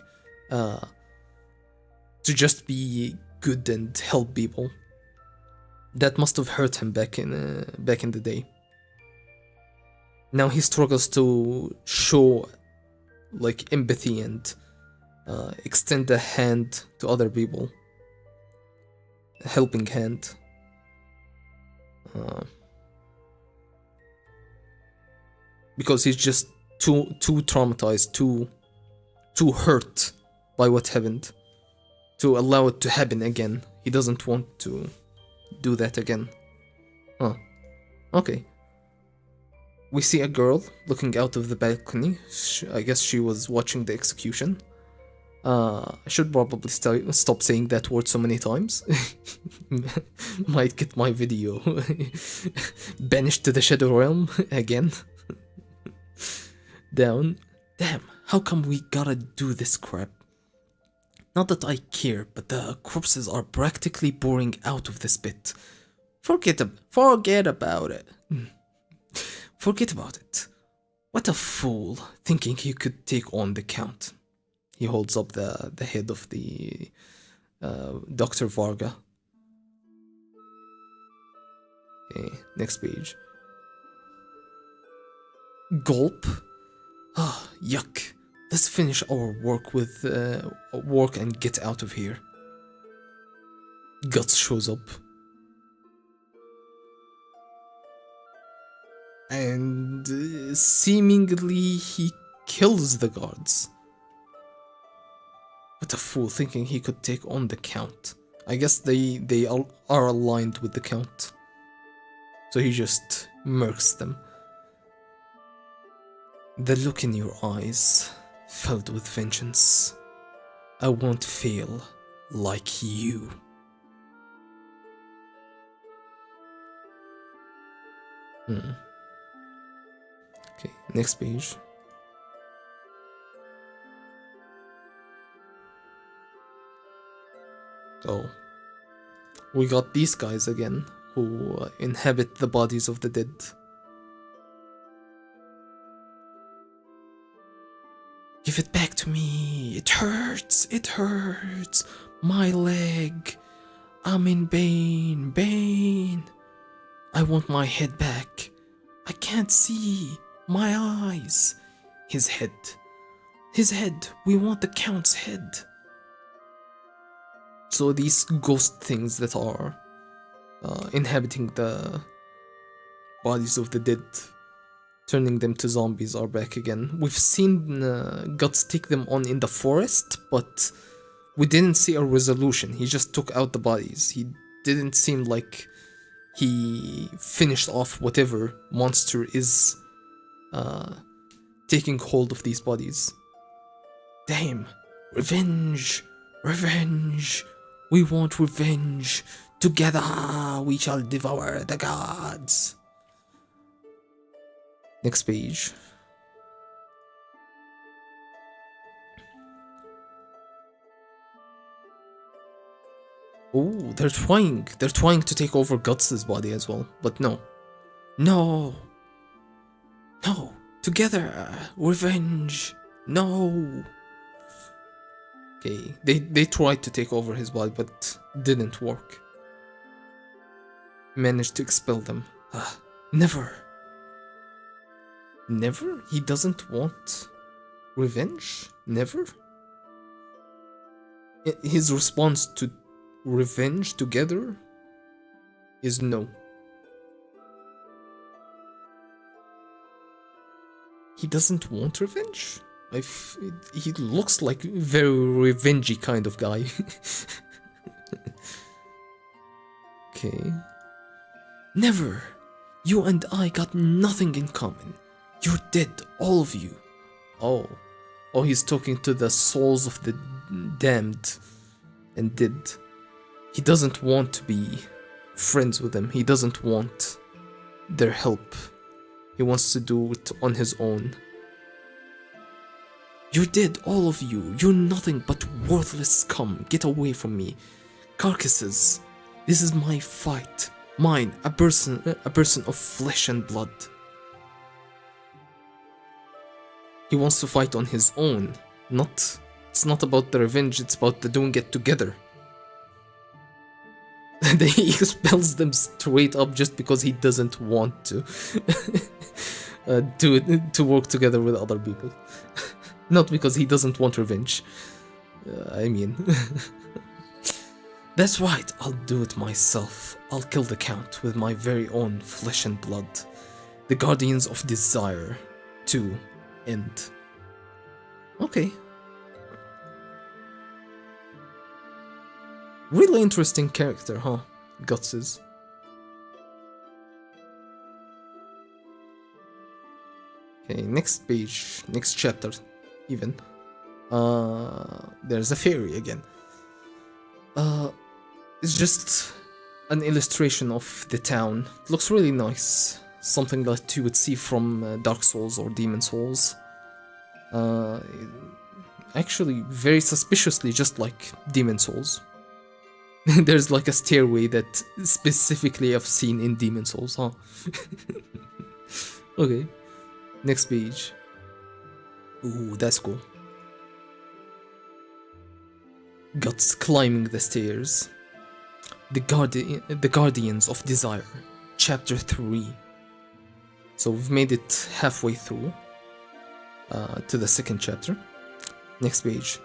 Speaker 1: to just be good and help people. That must have hurt him back in the day. Now he struggles to show like empathy and extend a hand to other people, a helping hand. Because he's just too traumatized, too hurt by what happened to allow it to happen again. He doesn't want to do that again. Okay. We see a girl looking out of the balcony. I guess she was watching the execution. I should probably stop saying that word so many times. Might get my video banished to the Shadow Realm again. Down. Damn, how come we gotta do this crap? Not that I care, but the corpses are practically pouring out of this pit. Forget about it. Forget about it. What a fool, thinking he could take on the Count. He holds up the head of the Dr. Varga. Okay, next page. Gulp. Ah, yuck. Let's finish our work and get out of here. Guts shows up. And seemingly he kills the guards. What a fool, thinking he could take on the Count. I guess they are aligned with the Count. So he just murks them. The look in your eyes, filled with vengeance. I won't fail like you. Okay, next page. So, we got these guys again, who inhabit the bodies of the dead. Give it back to me. It hurts. It hurts. My leg. I'm in pain. I want my head back. I can't see. My eyes. His head. His head. We want the Count's head. So these ghost things that are inhabiting the bodies of the dead, turning them to zombies, are back again. We've seen Guts take them on in the forest, but we didn't see a resolution. He just took out the bodies. He didn't seem like he finished off whatever monster is taking hold of these bodies. Damn. Revenge. Revenge. We want revenge. Together we shall devour the gods. Next page. Oh, they're trying to take over Guts' body as well, but no. No. No. Together. Revenge. No. Okay, they tried to take over his body, but didn't work. Managed to expel them. Never. Never? He doesn't want revenge? Never? His response to revenge together is no. He doesn't want revenge? He looks like a very revengey kind of guy. Okay. Never. You and I got nothing in common. You're dead, all of you. Oh. Oh, he's talking to the souls of the damned and dead. He doesn't want to be friends with them. He doesn't want their help. He wants to do it on his own. You're dead, all of you. You're nothing but worthless scum. Get away from me. Carcasses. This is my fight. Mine, a person of flesh and blood. He wants to fight on his own. It's not about the revenge, it's about the doing it together. Then he expels them straight up just because he doesn't want to to work together with other people. Not because he doesn't want revenge. I mean... That's right, I'll do it myself. I'll kill the Count with my very own flesh and blood. The Guardians of Desire to end. Okay. Really interesting character, huh? Guts is. Okay, next page, next chapter, even. There's a fairy again. It's just an illustration of the town. It looks really nice. Something that you would see from Dark Souls or Demon Souls. Uh, Actually, very suspiciously, just like Demon Souls. There's like a stairway that specifically I've seen in Demon Souls, huh? Okay, next page. Ooh, that's cool. Guts climbing the stairs. The Guardians of Desire, Chapter 3. So we've made it halfway through to the second chapter. Next page.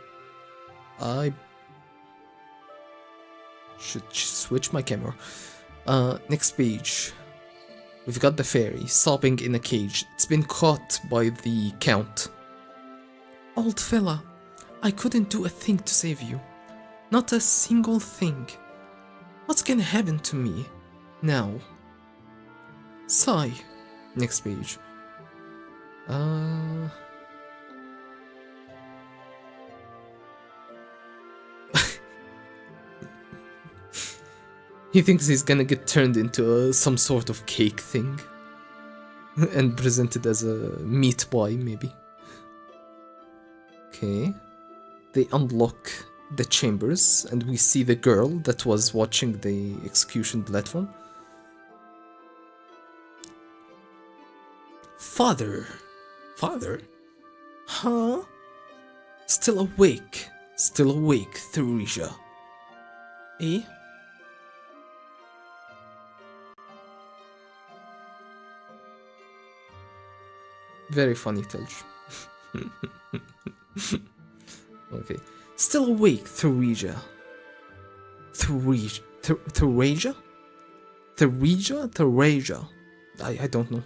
Speaker 1: I should switch my camera. Next page. We've got the fairy sobbing in a cage. It's been caught by the Count. Old fella, I couldn't do a thing to save you. Not a single thing. What's gonna happen to me now? Sigh. Next page. He thinks he's gonna get turned into some sort of cake thing and presented as a meat pie, maybe. Okay. They unlock the chambers and we see the girl that was watching the execution platform. Father? Father? Huh? Still awake, Theresia. Eh? Very funny, Telj. Okay. Still awake, Theresia. Theresia? I don't know.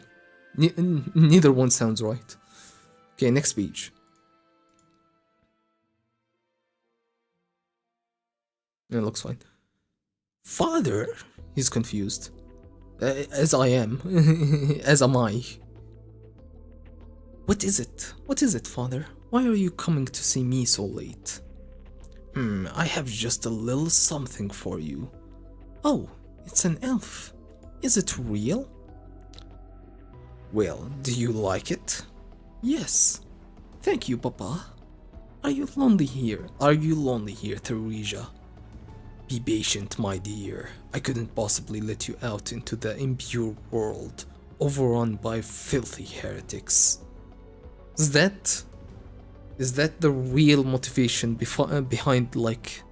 Speaker 1: Neither one sounds right. Okay, next page. It looks fine. Father? He's confused. As I am. As am I. What is it? What is it, father? Why are you coming to see me so late? I have just a little something for you. Oh, it's an elf. Is it real? Well, do you like it? Yes. Thank you, Papa. Are you lonely here? Theresia? Be patient, my dear. I couldn't possibly let you out into the impure world, overrun by filthy heretics. Is that the real motivation behind, like,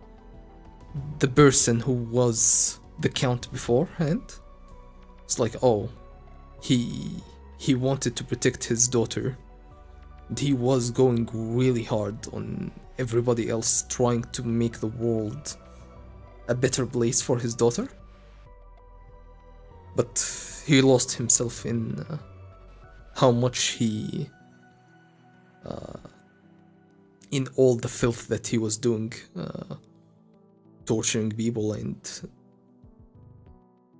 Speaker 1: the person who was the Count beforehand? It's like, oh, he wanted to protect his daughter, and he was going really hard on everybody else, trying to make the world a better place for his daughter. But he lost himself in how much he... in all the filth that he was doing, torturing people and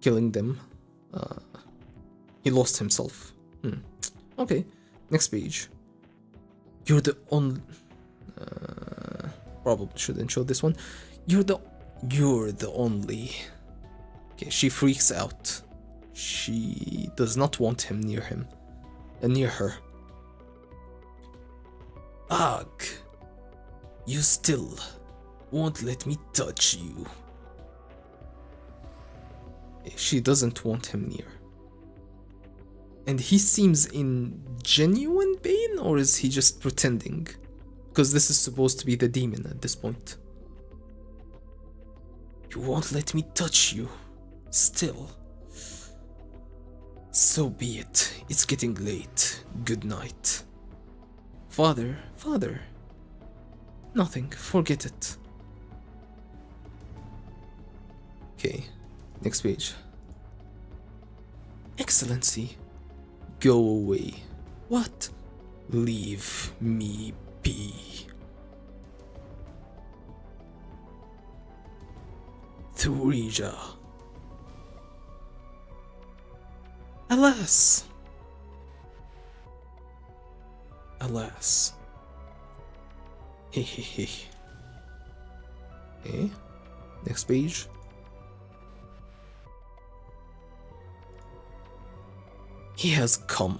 Speaker 1: killing them. He lost himself. Okay, next page. You're the only... probably shouldn't show this one. You're the only... Okay, she freaks out. She does not want him near her. Ugh, you still won't let me touch you. She doesn't want him near. And he seems in genuine pain, or is he just pretending? Because this is supposed to be the demon at this point. You won't let me touch you. Still. So be it. It's getting late. Good night. Father. Nothing. Forget it. Okay. Next page. Excellency. Go away. What? Leave me be. Theresia. Alas. Hehehe. Okay. Next page. He has come.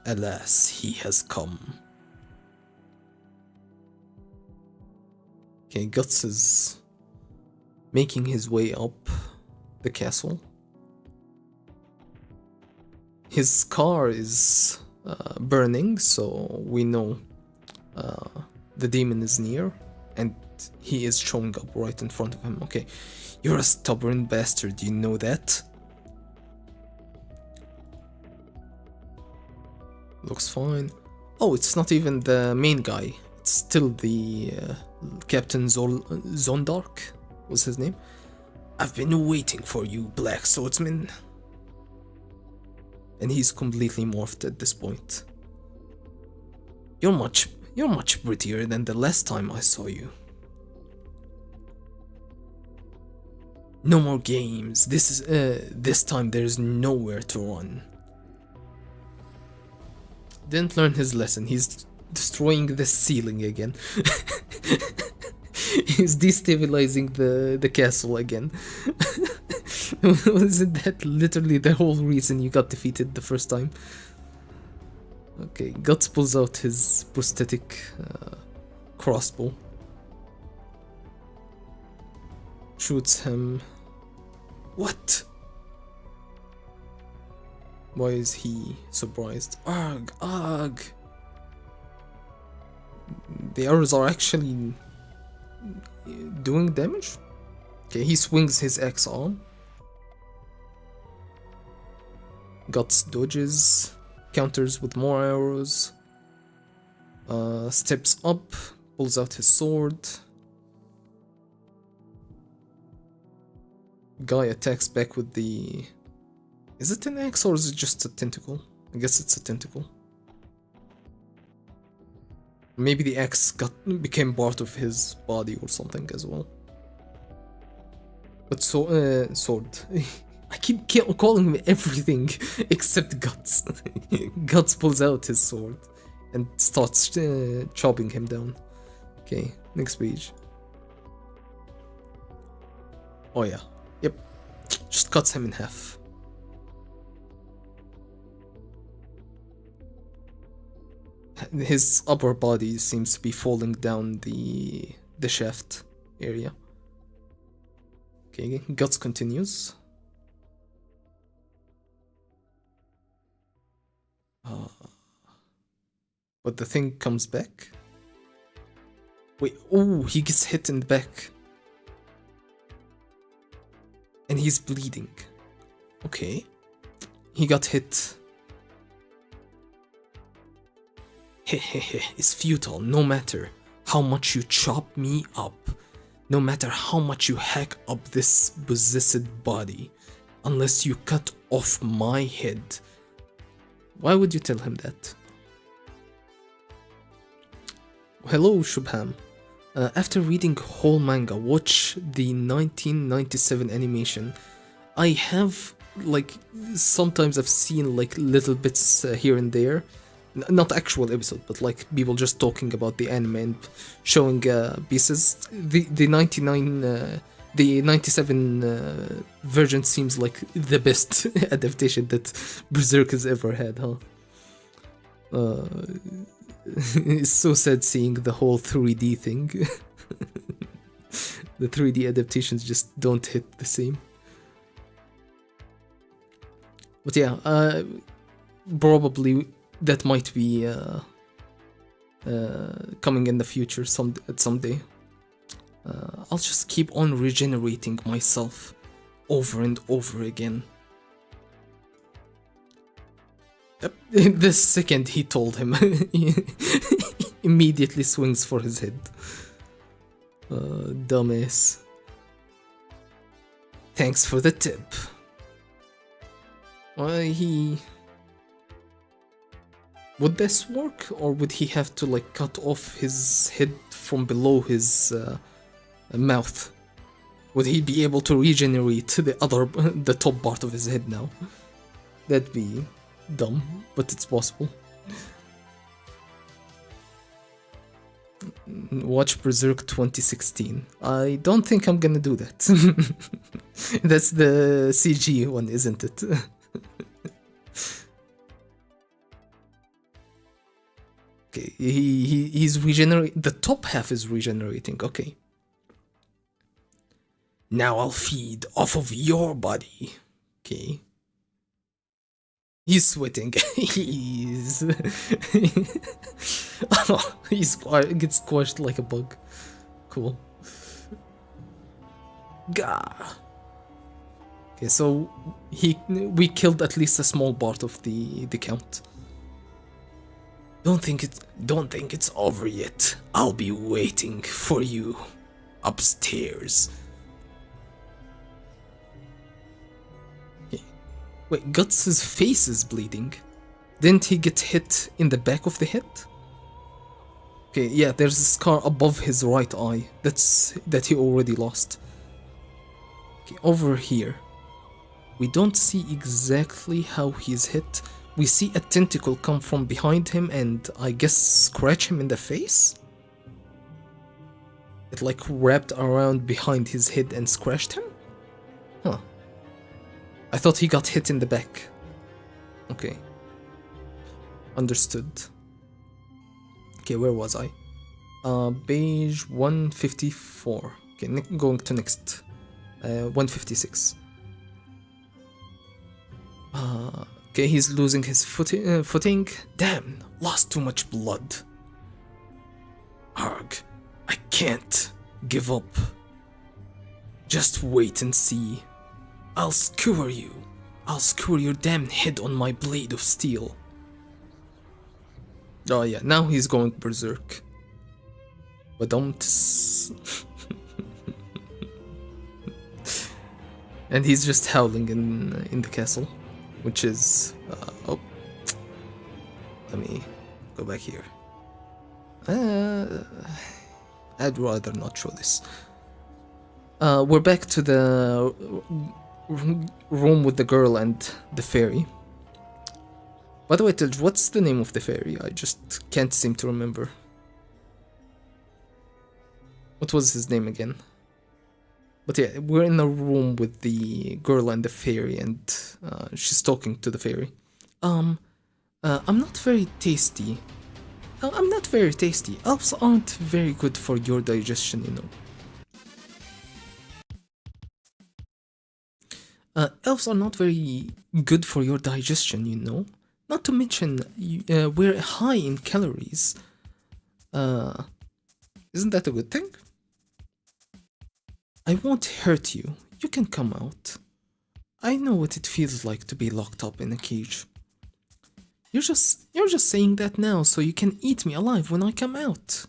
Speaker 1: Alas, he has come. Okay, Guts is making his way up the castle. His car is burning, so we know the demon is near, and he is showing up right in front of him. Okay, you're a stubborn bastard, you know that? Looks fine. Oh, it's not even the main guy. It's still the Captain Zondark was his name. I've been waiting for you, Black Swordsman. And he's completely morphed at this point. You're much prettier than the last time I saw you. No more games. This time there's nowhere to run. Didn't learn his lesson. He's destroying the ceiling again. He's destabilizing the castle again. Wasn't that literally the whole reason you got defeated the first time? Okay, Guts pulls out his prosthetic crossbow. Shoots him. What? Why is he surprised? Ugh, ugh. The arrows are actually doing damage? Okay, he swings his axe arm. Guts dodges, counters with more arrows. Steps up, pulls out his sword. Guy attacks back with the... Is it an axe or is it just a tentacle? I guess it's a tentacle. Maybe the axe became part of his body or something as well. But sword. I keep calling him everything except Guts. Guts pulls out his sword and starts chopping him down. Okay, next page. Oh yeah, yep. Just cuts him in half. His upper body seems to be falling down the shaft area. Okay, Guts continues. But the thing comes back. Wait, oh, he gets hit in the back. And he's bleeding. Okay. He got hit. Hehehe, it's futile, no matter how much you chop me up. No matter how much you hack up this possessed body. Unless you cut off my head. Why would you tell him that? Hello, Shubham. After reading whole manga, watch the 1997 animation. I have, like, sometimes I've seen, like, little bits here and there. Not actual episode, but, like, people just talking about the anime and showing pieces. The 97 version seems like the best adaptation that Berserk has ever had, huh? It's so sad seeing the whole 3D thing. The 3D adaptations just don't hit the same. But yeah, probably that might be coming in the future someday. I'll just keep on regenerating myself over and over again. The second he told him, he immediately swings for his head. Dumbass. Thanks for the tip. Would this work, or would he have to, like, cut off his head from below his mouth? Would he be able to regenerate the top part of his head now? That'd be dumb, but it's possible. Watch Berserk 2016. I don't think I'm gonna do that. That's the CG one, isn't it? Okay, he's regenerating. The top half is regenerating. Okay, Now I'll feed off of your body. Okay. He's sweating. He's oh, gets squashed like a bug. Cool. Gah. Okay, so we killed at least a small part of the count. Don't think it's over yet. I'll be waiting for you upstairs. Okay. Wait, Guts' face is bleeding. Didn't he get hit in the back of the head? Okay, yeah, there's a scar above his right eye. That he already lost. Okay, over here. We don't see exactly how he's hit. We see a tentacle come from behind him and I guess scratch him in the face? It like wrapped around behind his head and scratched him? Huh. I thought he got hit in the back. Okay. Understood. Okay, where was I? Page 154. Okay, going to next. 156. Okay, he's losing his footing. Damn, lost too much blood. Arg, I can't give up. Just wait and see. I'll skewer you. I'll skewer your damn head on my blade of steel. Oh yeah, now he's going berserk. But don't. And he's just howling in the castle. Which is, oh, let me go back here. I'd rather not show this. We're back to the room with the girl and the fairy. By the way, Tilge, what's the name of the fairy? I just can't seem to remember. What was his name again? But yeah, we're in a room with the girl and the fairy, and she's talking to the fairy. I'm not very tasty. I'm not very tasty. Elves aren't very good for your digestion, you know. Elves are not very good for your digestion, you know. Not to mention, we're high in calories. Isn't that a good thing? I won't hurt you. You can come out. I know what it feels like to be locked up in a cage. You're just saying that now so you can eat me alive when I come out.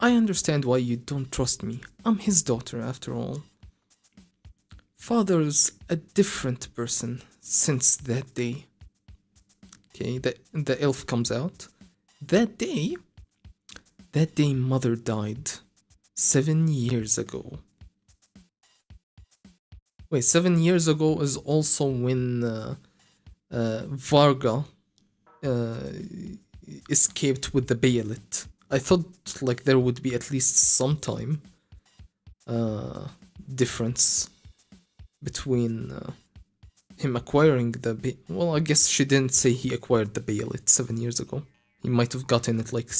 Speaker 1: I understand why you don't trust me. I'm his daughter after all. Father's a different person since that day. Okay, the elf comes out. That day mother died. 7 years ago. Wait, 7 years ago is also when Varga escaped with the Baelit. I thought like there would be at least some time difference between him acquiring the well, I guess she didn't say he acquired the Baelit 7 years ago. He might have gotten it like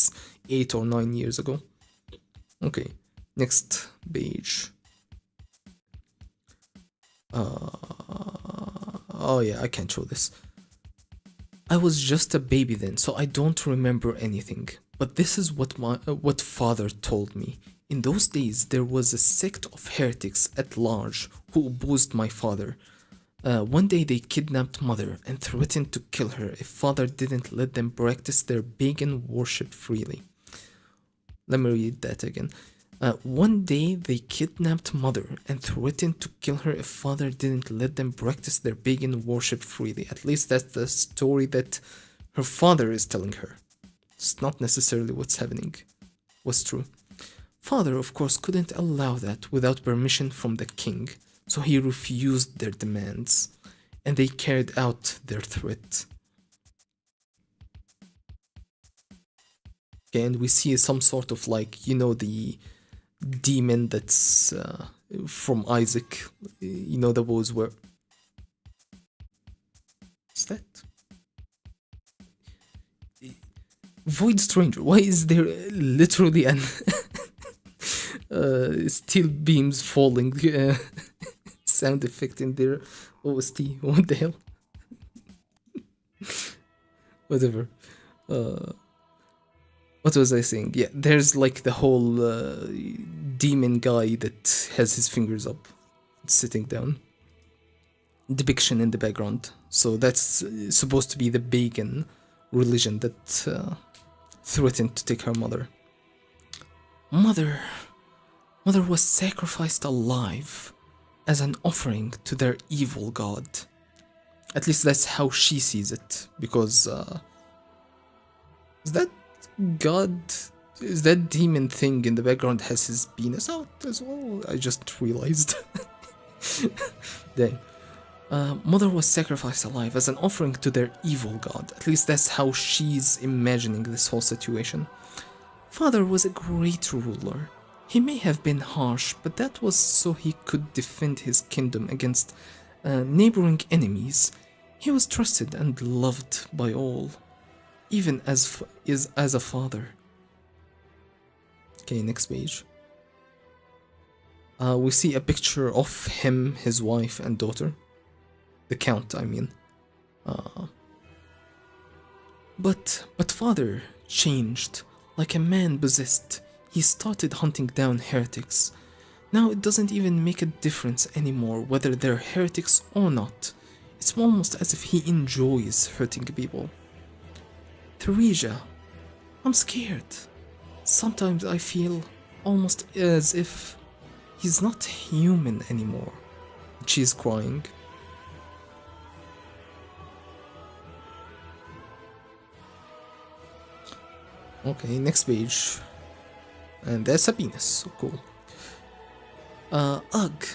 Speaker 1: 8 or 9 years ago. Okay. Next page. Oh yeah, I can't show this. I was just a baby then, so I don't remember anything. But this is what father told me. In those days, there was a sect of heretics at large who opposed my father. One day they kidnapped mother and threatened to kill her if father didn't let them practice their pagan worship freely. Let me read that again. One day they kidnapped mother and threatened to kill her if father didn't let them practice their pagan worship freely. At least that's the story that her father is telling her. It's not necessarily what's happening. Was true. Father, of course, couldn't allow that without permission from the king, so he refused their demands, and they carried out their threat. Okay, and we see some sort of like, you know, the demon that's from Isaac, you know, the bows were. What's that? Void Stranger. Why is there literally an steel beams falling sound effect in their OST. What the hell? Whatever. What was I saying? Yeah, there's like the whole demon guy that has his fingers up, sitting down. Depiction in the background. So that's supposed to be the pagan religion that threatened to take her mother. Mother was sacrificed alive as an offering to their evil god. At least that's how she sees it, because is that god, is that demon thing in the background has his penis out as well? I just realized. Dang. Mother was sacrificed alive as an offering to their evil god. At least that's how she's imagining this whole situation. Father was a great ruler. He may have been harsh, but that was so he could defend his kingdom against neighboring enemies. He was trusted and loved by all, even as a father. Okay, next page. We see a picture of him, his wife, and daughter. The count, I mean. But father changed. Like a man possessed, he started hunting down heretics. Now it doesn't even make a difference anymore whether they're heretics or not. It's almost as if he enjoys hurting people. Theresia, I'm scared. Sometimes I feel almost as if he's not human anymore. She's crying. Okay, next page. And that's a penis, so cool. Ugh,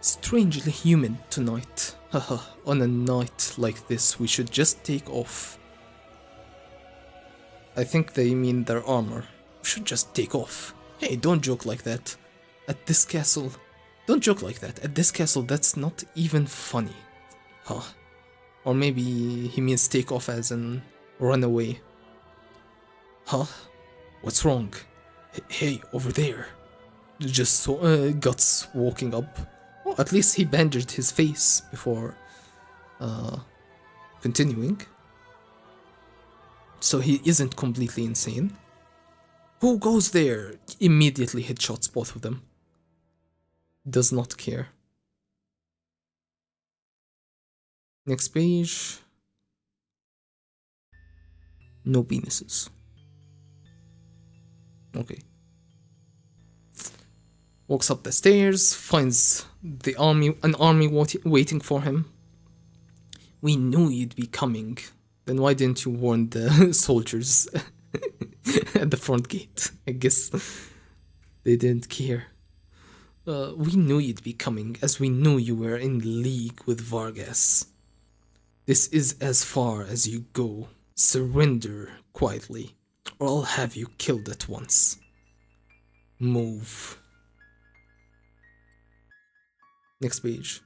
Speaker 1: strangely humid tonight. Haha, on a night like this, we should just take off. I think they mean their armor. We should just take off. Hey, don't joke like that. At this castle. Don't joke like that. At this castle, that's not even funny. Huh. Or maybe he means take off as in run away. Huh? What's wrong? Hey, over there. Just saw Guts walking up. Well, at least he bandaged his face before continuing. So he isn't completely insane. Who goes there? Immediately headshots both of them. Does not care. Next page. No penises. Okay. Walks up the stairs, finds an army waiting for him. We knew you'd be coming. Then why didn't you warn the soldiers at the front gate? I guess they didn't care. We knew you'd be coming, as we knew you were in league with Vargas. This is as far as you go. Surrender quietly, or I'll have you killed at once. Move. Next page.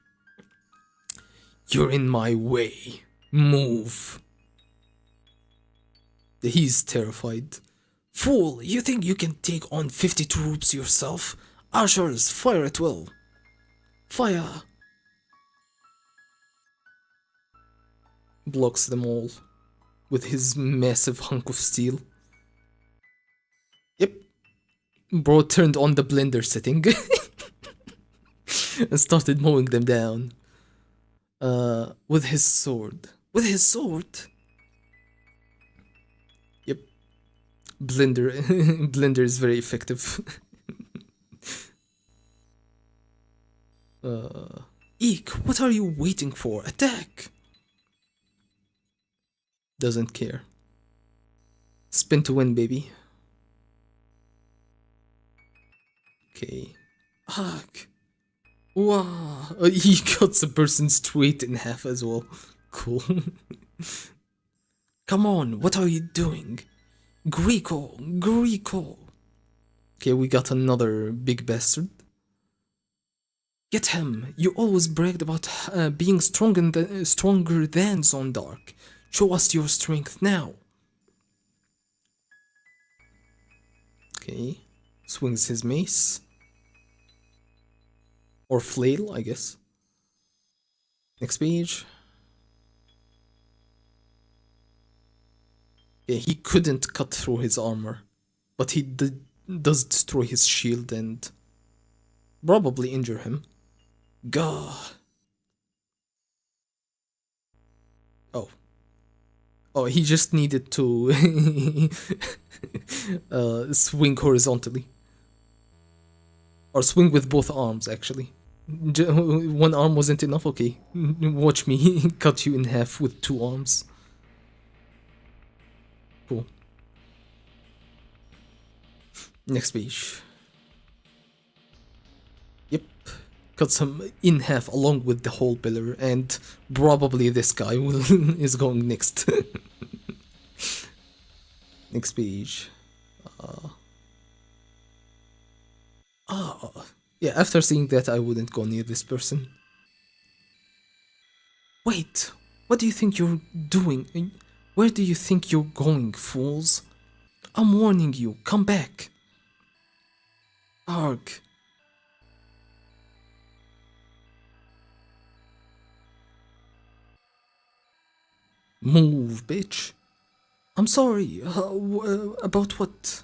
Speaker 1: You're in my way. Move. He's terrified. Fool, you think you can take on 50 troops yourself? Archers, fire at will. Fire. Blocks them all with his massive hunk of steel. Yep. Bro turned on the blender setting and started mowing them down. With his sword. With his sword? Yep. Blender is very effective. Eek, what are you waiting for? Attack! Doesn't care. Spin to win, baby. Okay. Fuck. Wow. He cuts a person straight in half as well. Cool. Come on, what are you doing? Greco. Okay, we got another big bastard. Get him. You always bragged about being stronger than Zone Dark. Show us your strength now. Okay. Swings his mace. Or flail, I guess. Next page. Yeah, he couldn't cut through his armor, but he does destroy his shield and probably injure him. Gah. Oh. Oh, he just needed to swing horizontally. Or swing with both arms, actually. One arm wasn't enough? Okay. Watch me cut you in half with two arms. Cool. Next page. Yep. Cuts him in half along with the whole pillar, and probably this guy is going next. Next page. Yeah, after seeing that, I wouldn't go near this person. Wait, what do you think you're doing? Where do you think you're going, fools? I'm warning you, come back. Arg. Move, bitch. I'm sorry, about what?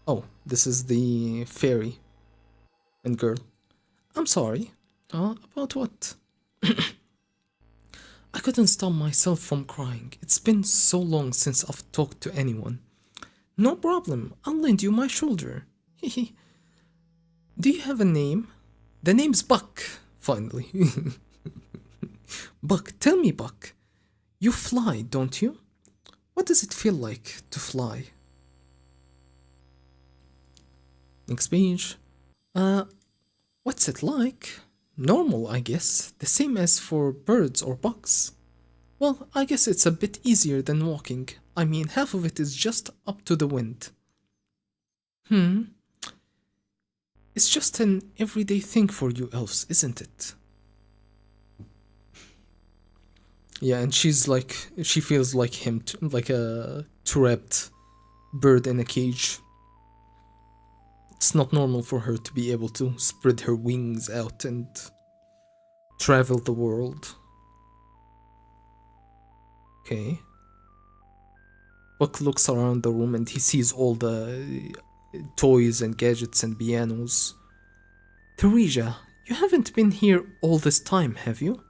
Speaker 1: Oh, this is the fairy and girl. I'm sorry. About what? I couldn't stop myself from crying. It's been so long since I've talked to anyone. No problem, I'll lend you my shoulder. Hehe. Do you have a name? The name's Buck, finally. Buck, tell me, Buck. You fly, don't you? What does it feel like to fly? Next page. What's it like? Normal, I guess. The same as for birds or bugs. Well, I guess it's a bit easier than walking. I mean, half of it is just up to the wind. It's just an everyday thing for you elves, isn't it? Yeah, and she's like, she feels like him, like a trapped bird in a cage. It's not normal for her to be able to spread her wings out and travel the world. Okay. Buck looks around the room and he sees all the toys and gadgets and pianos. Theresia, you haven't been here all this time, have you?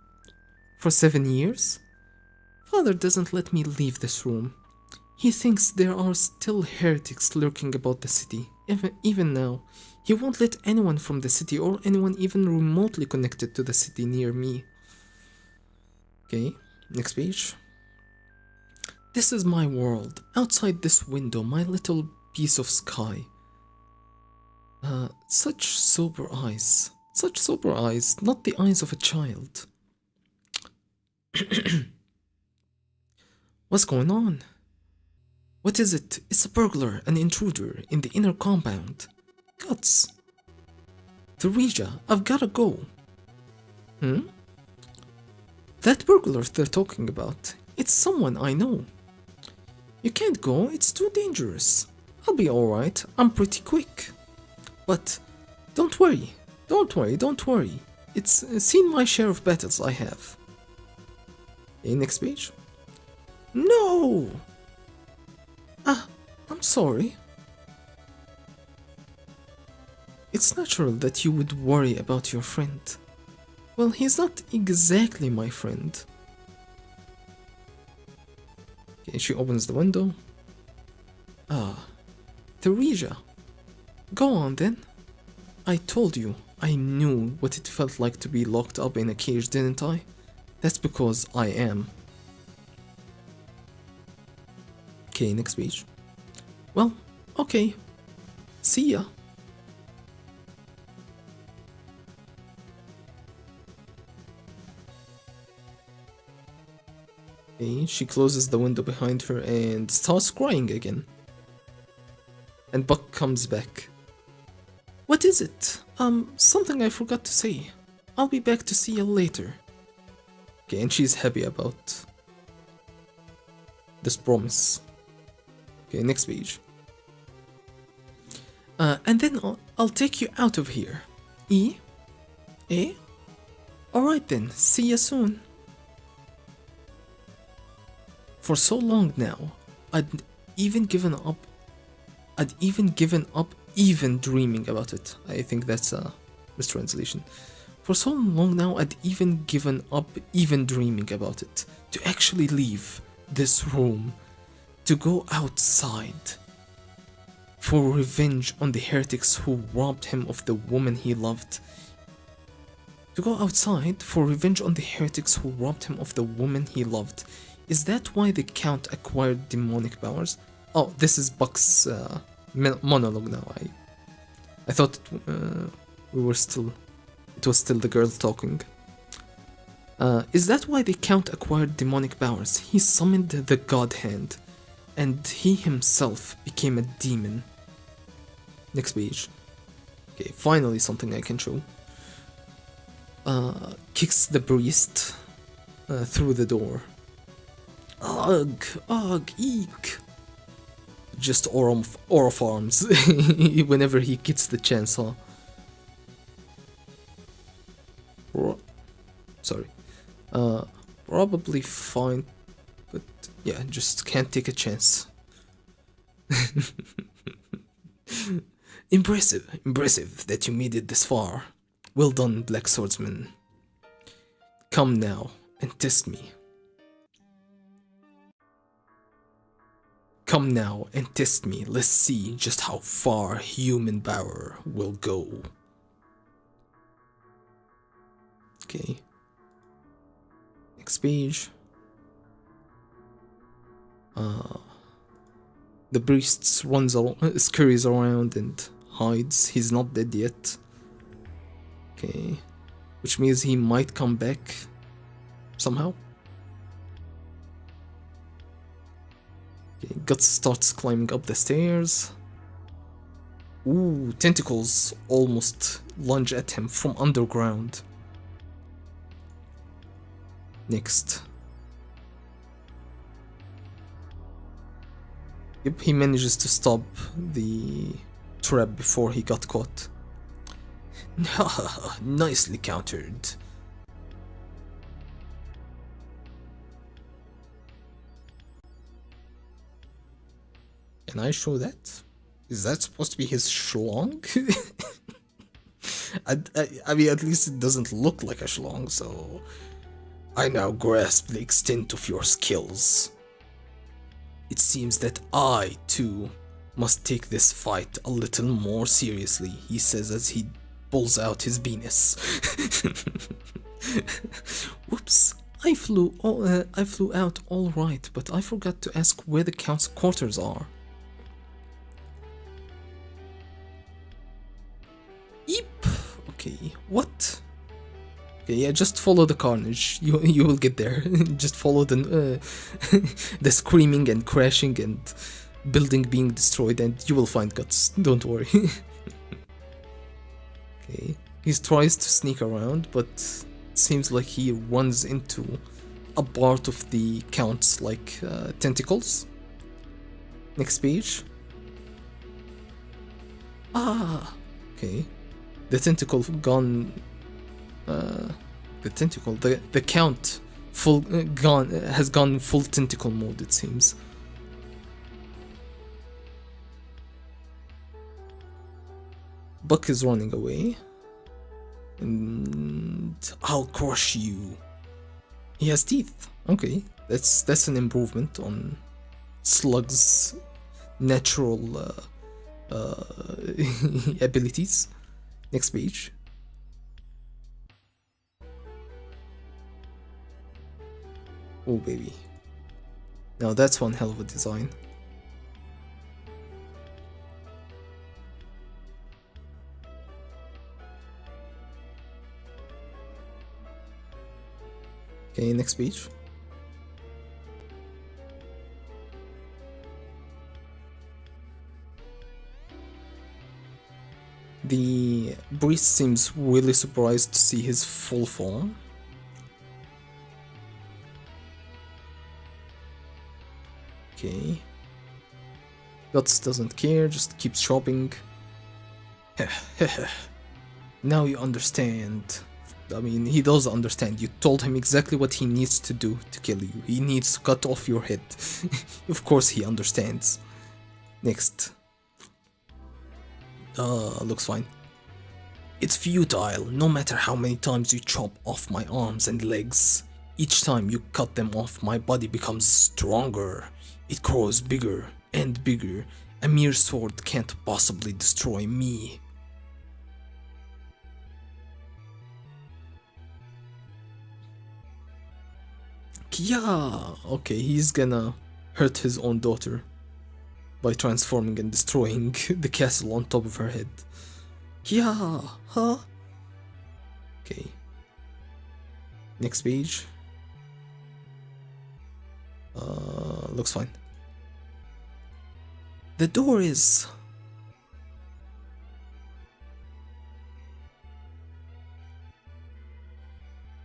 Speaker 1: For 7 years? Father doesn't let me leave this room. He thinks there are still heretics lurking about the city. Even now, he won't let anyone from the city or anyone even remotely connected to the city near me. Okay, next page. This is my world. Outside this window, my little piece of sky. Such sober eyes. Such sober eyes, not the eyes of a child. What's going on? What is it? It's a burglar, an intruder in the inner compound. Guts. Theresia, I've gotta go. That burglar they're talking about. It's someone I know. You can't go, it's too dangerous. I'll be alright, I'm pretty quick. But don't worry, don't worry. It's seen my share of battles I have. Okay, next page. No! I'm sorry. It's natural that you would worry about your friend. Well, he's not exactly my friend. Okay, she opens the window. Theresia. Go on then. I told you, I knew what it felt like to be locked up in a cage, didn't I? That's because I am. Okay, next page. Well, okay. See ya. Okay, she closes the window behind her and starts crying again. And Buck comes back. What is it? Something I forgot to say. I'll be back to see you later. Okay, and she's happy about this promise. Okay, next page. And then I'll take you out of here. E? Eh? Alright then, see ya soon. For so long now, I'd even given up. I'd even given up even dreaming about it. I think that's a mistranslation. For so long now, I'd even given up even dreaming about it. To actually leave this room, to go outside for revenge on the heretics who robbed him of the woman he loved. To go outside for revenge on the heretics who robbed him of the woman he loved. Is that why the Count acquired demonic powers? Oh, this is Buck's monologue now. I thought we were still... It was still the girl talking. Is that why the Count acquired demonic powers? He summoned the God Hand, and he himself became a demon. Next page. Okay, finally something I can show. Kicks the priest through the door. Ugh, eek. Just aura farms whenever he gets the chance, huh? Sorry. Probably fine, but yeah, just can't take a chance. Impressive that you made it this far. Well done, Black Swordsman. Come now and test me. Come now and test me. Let's see just how far human power will go. Okay. Next page. The priest scurries around and hides. He's not dead yet. Okay. Which means he might come back somehow. Okay, Guts starts climbing up the stairs. Ooh, tentacles almost lunge at him from underground. Next. Yep, he manages to stop the trap before he got caught. Nicely countered. Can I show that? Is that supposed to be his schlong? I mean, at least it doesn't look like a schlong, so... I now grasp the extent of your skills. It seems that I, too, must take this fight a little more seriously, he says as he pulls out his penis. Whoops, I flew out all right, but I forgot to ask where the Count's quarters are. Eep. Okay, what? Okay, yeah, just follow the carnage. You will get there. Just follow the the screaming and crashing and building being destroyed, and you will find Guts. Don't worry. Okay, he tries to sneak around, but it seems like he runs into a part of the Count's like tentacles. Next page. Ah, okay. The tentacle gone. The Count has gone full tentacle mode, it seems. Buck is running away, and I'll crush you. He has teeth. Okay, that's an improvement on Slug's natural abilities. Next page. Oh baby. Now that's one hell of a design. Okay, next page. The priest seems really surprised to see his full form. Okay. Guts doesn't care, just keeps chopping. Now you understand. I mean, he does understand. You told him exactly what he needs to do to kill you. He needs to cut off your head. Of course he understands. Next. Looks fine. It's futile, no matter how many times you chop off my arms and legs. Each time you cut them off, my body becomes stronger. It grows bigger and bigger. A mere sword can't possibly destroy me. Yeah, okay, he's gonna hurt his own daughter by transforming and destroying the castle on top of her head. Yeah, huh? Okay. Next page. Looks fine. The door is...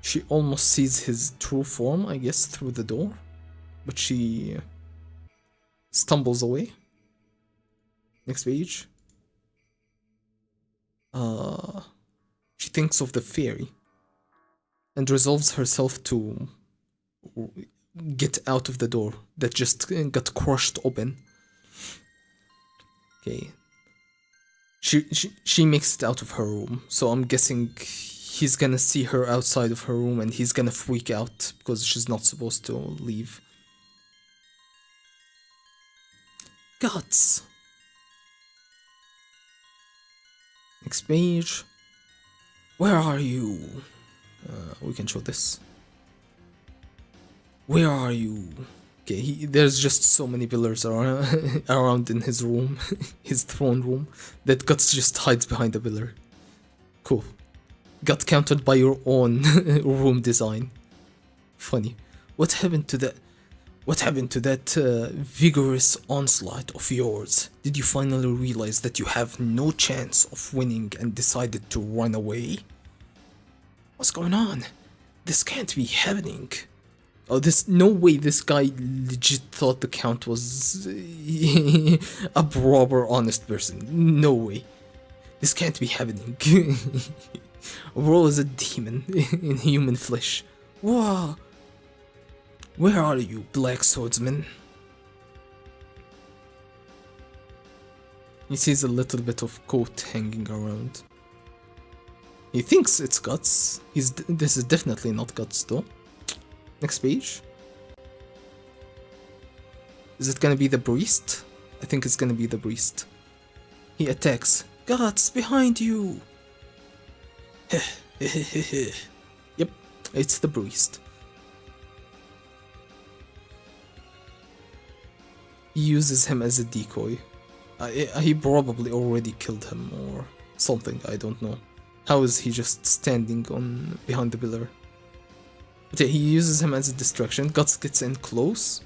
Speaker 1: She almost sees his true form, I guess, through the door. But she stumbles away. Next page. She thinks of the fairy and resolves herself to get out of the door that just got crushed open. Okay. She makes it out of her room, so I'm guessing he's gonna see her outside of her room and he's gonna freak out because she's not supposed to leave. Guts. Next page. Where are you? We can show this. Where are you? Okay, there's just so many pillars around in his room, his throne room, that Guts just hides behind a pillar. Cool. Got counted by your own room design. Funny. What happened to that? What happened to that vigorous onslaught of yours? Did you finally realize that you have no chance of winning and decided to run away? What's going on? This can't be happening. Oh, no way this guy legit thought the Count was a proper, honest person. No way. This can't be happening. Bro is a demon in human flesh. Whoa. Where are you, Black Swordsman? He sees a little bit of coat hanging around. He thinks it's Guts. This is definitely not Guts though. Next page. Is it gonna be the priest? I think it's gonna be the priest. He attacks. Guts, behind you! Yep, it's the priest. He uses him as a decoy. He probably already killed him or something, I don't know. How is he just standing behind the pillar? Okay, he uses him as a distraction. Guts gets in close.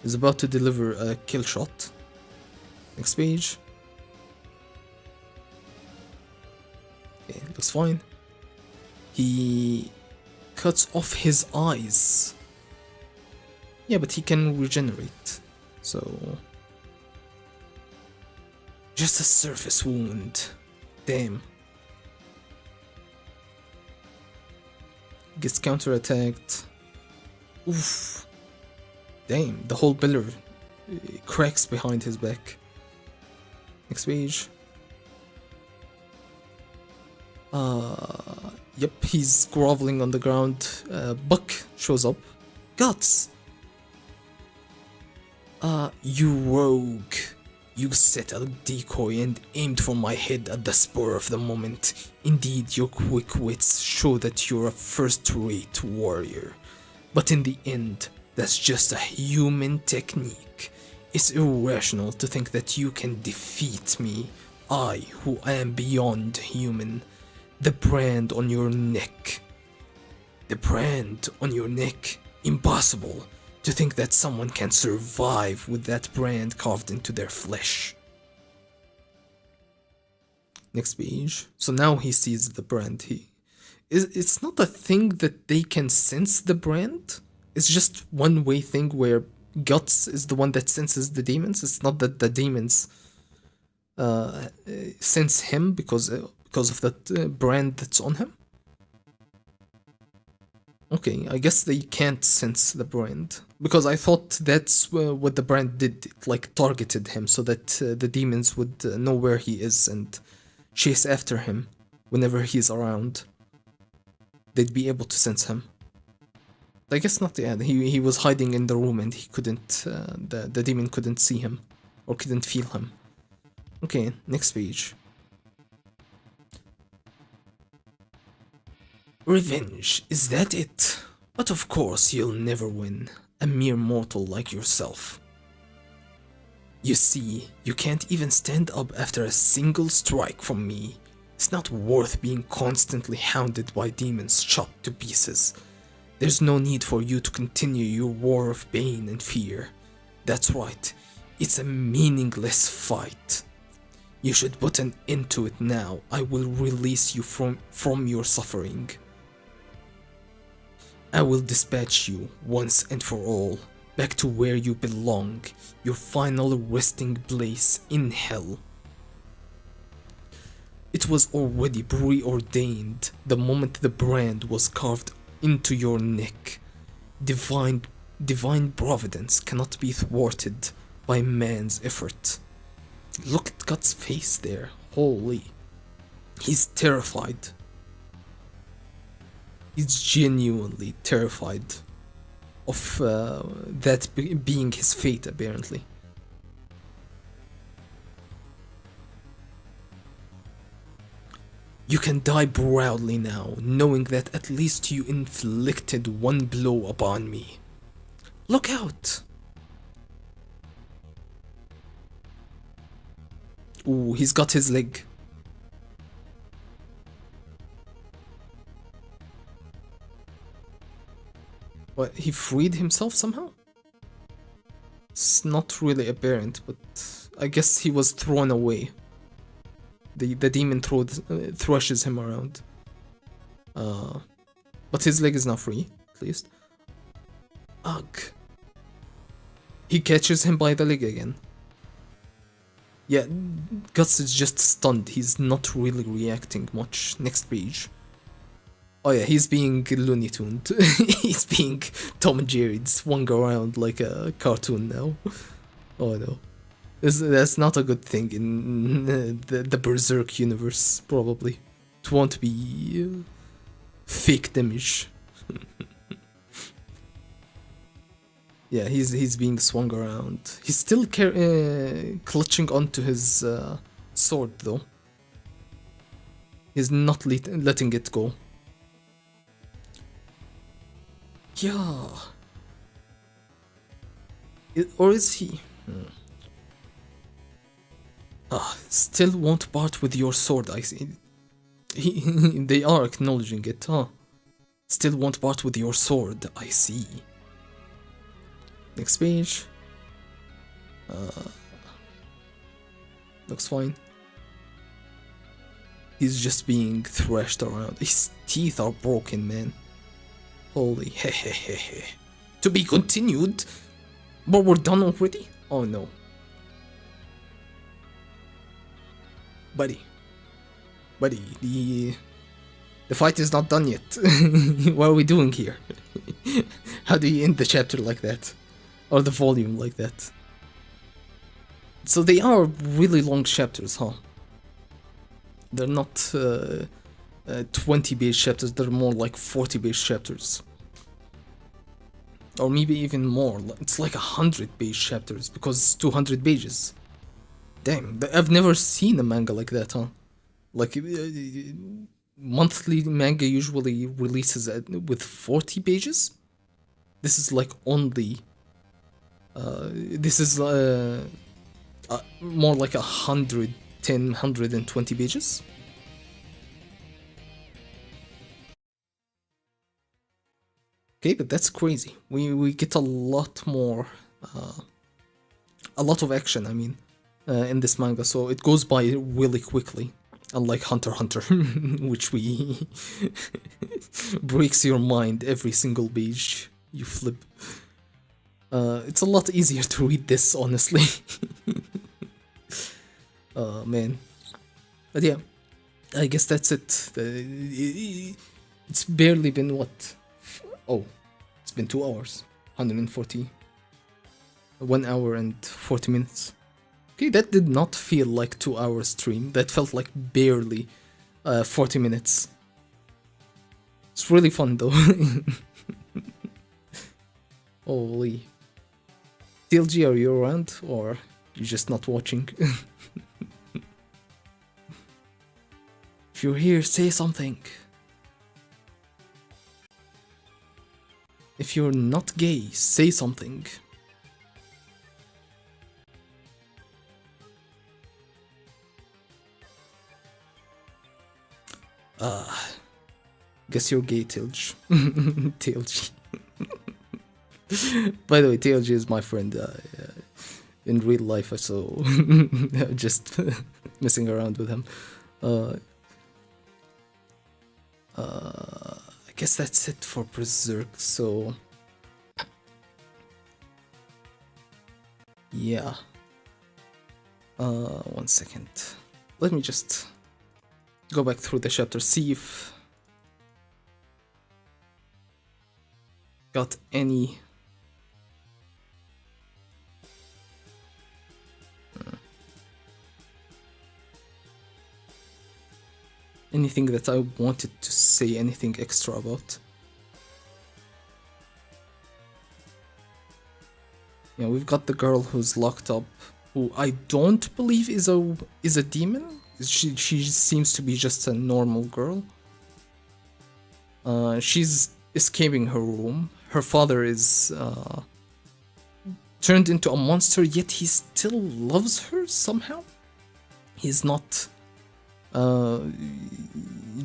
Speaker 1: He's about to deliver a kill shot. Next page. Okay, looks fine. He cuts off his eyes. Yeah, but he can regenerate. So... just a surface wound. Damn. Gets counterattacked. Oof. Damn, the whole pillar cracks behind his back. Next page. Yep, he's groveling on the ground. Buck shows up. Guts! You rogue. You set a decoy and aimed for my head at the spur of the moment. Indeed, your quick wits show that you're a first-rate warrior. But in the end, that's just a human technique. It's irrational to think that you can defeat me. I, who am beyond human. The brand on your neck. The brand on your neck. Impossible. To think that someone can survive with that brand carved into their flesh. Next page. So now he sees the brand. It's not a thing that they can sense the brand. It's just one-way thing where Guts is the one that senses the demons. It's not that the demons sense him because of that brand that's on him. Okay, I guess they can't sense the brand. Because I thought that's what the brand did. It like targeted him so that the demons would know where he is and chase after him whenever he's around. They'd be able to sense him. I guess not, yeah. He was hiding in the room and he couldn't, the demon couldn't see him or couldn't feel him. Okay, next page. Revenge, is that it? But of course you'll never win, a mere mortal like yourself. You see, you can't even stand up after a single strike from me. It's not worth being constantly hounded by demons chopped to pieces. There's no need for you to continue your war of pain and fear. That's right, it's a meaningless fight. You should put an end to it now. I will release you from your suffering. I will dispatch you, once and for all, back to where you belong, your final resting place in hell. It was already preordained the moment the brand was carved into your neck. Divine providence cannot be thwarted by man's effort. Look at God's face there, holy. He's terrified. He's genuinely terrified of that being his fate, apparently. You can die proudly now, knowing that at least you inflicted one blow upon me. Look out! Ooh, he's got his leg. What, he freed himself somehow? It's not really apparent, but I guess he was thrown away. The demon thrushes him around. But his leg is not free, at least. Ugh. He catches him by the leg again. Yeah, Guts is just stunned. He's not really reacting much. Next page. Oh yeah, he's being Looney Tuned. He's being Tom and Jerry swung around like a cartoon now. Oh no. That's not a good thing in the Berserk universe, probably. It won't be fake damage. Yeah, he's being swung around. He's still clutching onto his sword, though. He's not letting it go. Yeah. Or is he? Still won't part with your sword, I see. They are acknowledging it, huh? Still won't part with your sword, I see. Next page. Looks fine. He's just being thrashed around. His teeth are broken, man. Holy hehehehe. To be continued? But we're done already? Oh no. Buddy, the fight is not done yet. What are we doing here? How do you end the chapter like that? Or the volume like that? So they are really long chapters, huh? They're not 20-page chapters, they're more like 40-page chapters. Or maybe even more, it's like 100-page chapters, because it's 200 pages. Damn, I've never seen a manga like that, huh? Like, monthly manga usually releases with 40 pages? This is like only... this is more like 110, 120 pages? Okay, but that's crazy. We get a lot more... a lot of action, I mean. In this manga, so it goes by really quickly, unlike Hunter x Hunter, which we breaks your mind every single page you flip. It's a lot easier to read this, honestly. Man. But yeah, I guess that's it. It's barely been, what, Oh, it's been 2 hours. 140. 1 hour and 40 minutes. Okay, that did not feel like 2 hour stream. That felt like barely 40 minutes. It's really fun though. Holy. TLG, are you around or you just not watching? If you're here, say something. If you're not gay, say something. Guess you're gay, TLG. TLG. By the way, TLG is my friend in real life, so just messing around with him. I guess that's it for Berserk, so yeah. 1 second. Let me just go back through the chapter, see if got any anything that I wanted to say anything extra about. Yeah, we've got the girl who's locked up, who I don't believe is a demon. She seems to be just a normal girl. She's escaping her room. Her father is turned into a monster, yet he still loves her somehow. He's not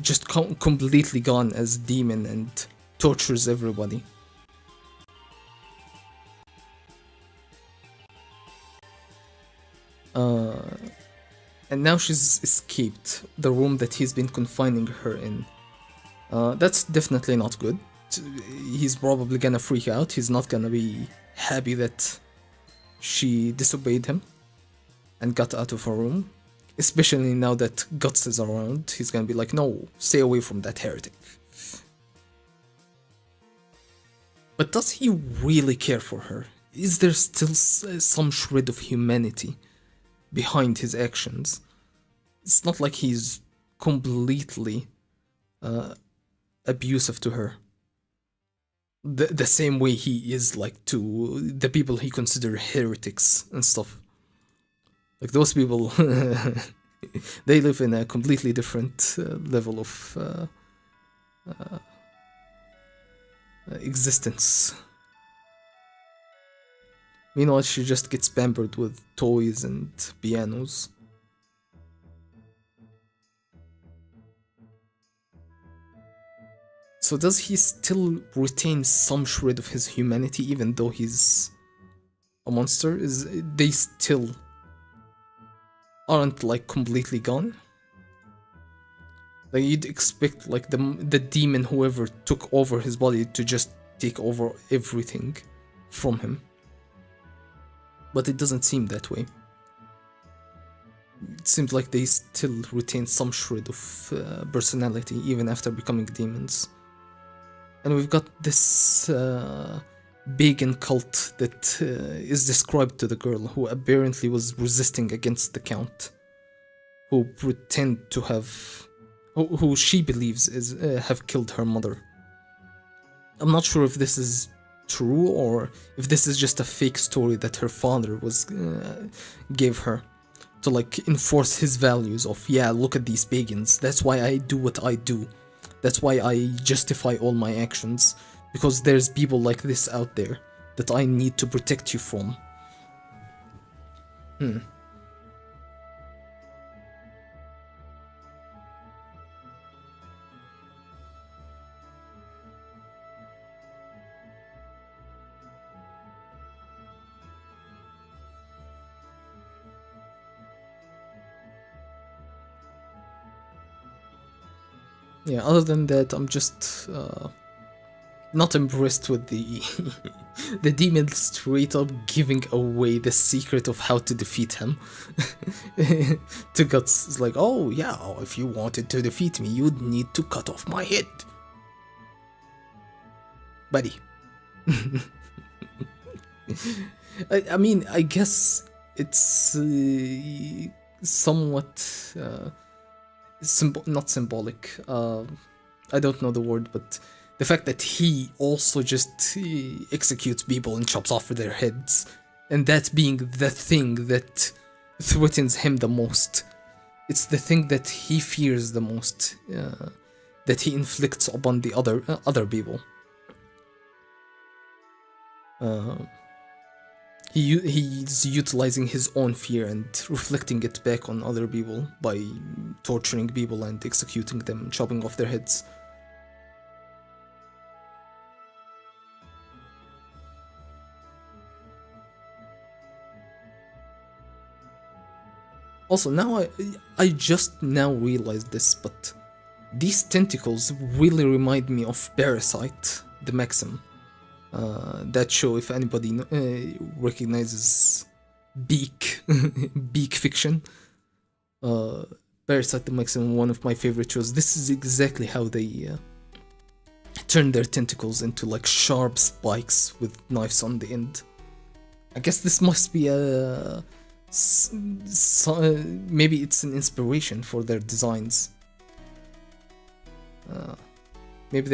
Speaker 1: just completely gone as demon and tortures everybody. And now she's escaped the room that he's been confining her in. That's definitely not good. He's probably gonna freak out. He's not gonna be happy that she disobeyed him and got out of her room. Especially now that Guts is around, he's gonna be like, no, stay away from that heretic. But does he really care for her? Is there still some shred of humanity behind his actions? It's not like he's completely abusive to her. The same way he is like to the people he considers heretics and stuff. Like those people, they live in a completely different level of existence. Meanwhile, she just gets pampered with toys and pianos. So does he still retain some shred of his humanity even though he's a monster? They still aren't like completely gone? Like you'd expect like the demon, whoever took over his body, to just take over everything from him. But it doesn't seem that way. It seems like they still retain some shred of personality even after becoming demons. And we've got this pagan cult that is described to the girl, who apparently was resisting against the count, who pretend to have, who she believes is have killed her mother. I'm not sure if this is true or if this is just a fake story that her father was gave her to like enforce his values of, yeah, look at these pagans, that's why I do what I do. That's why I justify all my actions, because there's people like this out there that I need to protect you from. Yeah, other than that, I'm just not impressed with the the demon straight up giving away the secret of how to defeat him. To Guts, it's like, oh yeah, if you wanted to defeat me, you'd need to cut off my head. buddy. I mean, I guess it's somewhat not symbolic. I don't know the word, but the fact that he also just executes people and chops off their heads, and that being the thing that threatens him the most. It's the thing that he fears the most, that he inflicts upon the other people. He's utilizing his own fear and reflecting it back on other people by torturing people and executing them, chopping off their heads. Also, now I just now realized this, but these tentacles really remind me of Parasite, the Maxim. That show, if anybody recognizes Beak, Beak fiction. Parasite the Maxim, one of my favorite shows. This is exactly how they turn their tentacles into like sharp spikes with knives on the end. I guess this must be a... maybe it's an inspiration for their designs. Maybe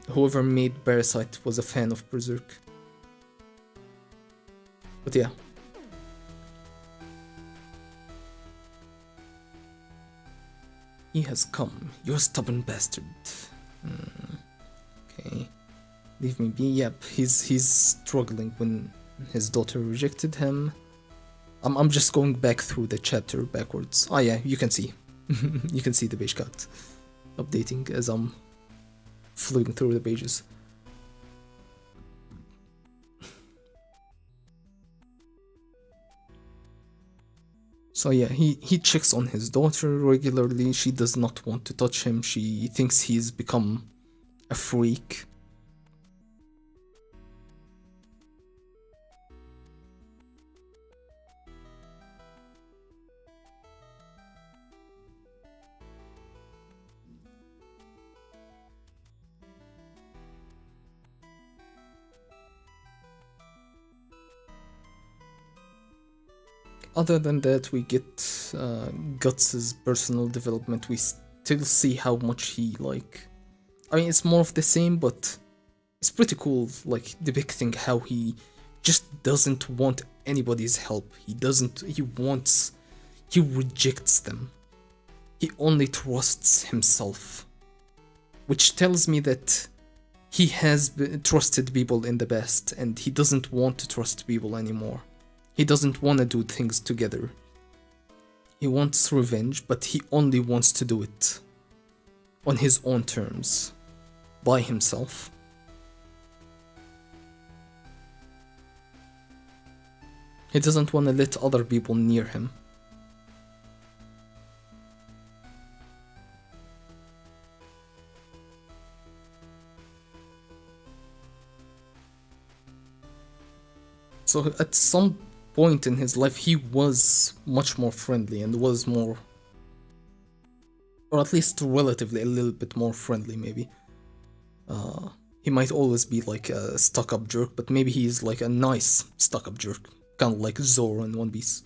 Speaker 1: whoever made Parasite was a fan of Berserk. But yeah. He has come, you stubborn bastard. Okay. Leave me be. Yep, he's struggling when his daughter rejected him. I'm just going back through the chapter backwards. Oh yeah, you can see. You can see the page count updating as I'm flipping through the pages. So yeah, he checks on his daughter regularly. She does not want to touch him. She thinks he's become a freak. Other than that, we get Guts' personal development. We still see how much he I mean, it's more of the same, but it's pretty cool, like depicting how he just doesn't want anybody's help. He rejects them. He only trusts himself, which tells me that he has trusted people in the past, and he doesn't want to trust people anymore. He doesn't want to do things together. He wants revenge, but he only wants to do it on his own terms, by himself. He doesn't want to let other people near him. So at some point in his life, he was much more friendly and was more, or at least relatively a little bit more friendly, maybe. He might always be like a stuck-up jerk, but maybe he's like a nice stuck-up jerk, kind of like Zoro in One Piece.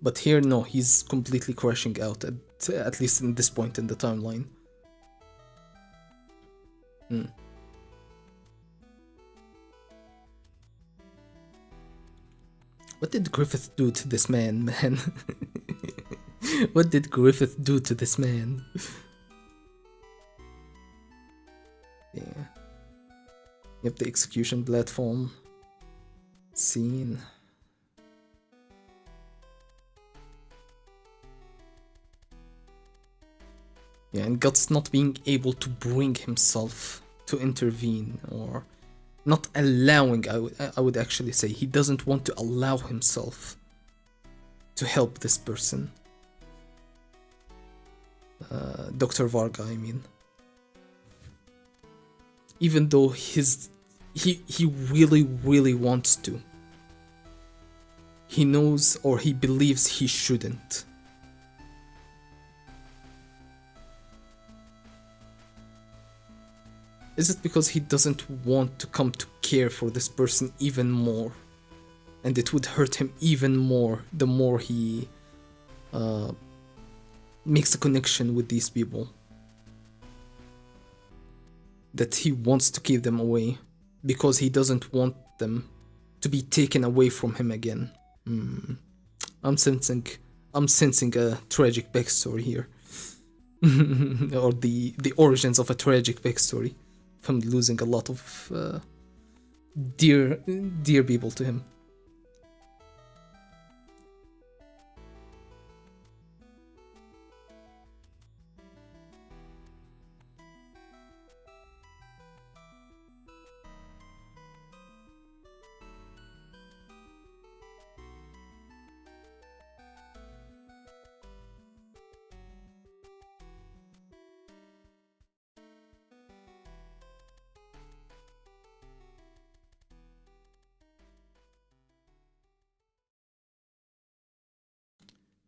Speaker 1: But here, no, he's completely crashing out, at least in this point in the timeline. What did Griffith do to this man? What did Griffith do to this man? Yeah. You have the execution platform scene. Yeah, and Guts not being able to bring himself to intervene, or not allowing, I would actually say. He doesn't want to allow himself to help this person. Dr. Varga, I mean. Even though he really, really wants to. He knows, or he believes he shouldn't. Is it because he doesn't want to come to care for this person even more? And it would hurt him even more the more he makes a connection with these people. That he wants to keep them away because he doesn't want them to be taken away from him again. I'm sensing a tragic backstory here. Or the origins of a tragic backstory. From losing a lot of dear people to him.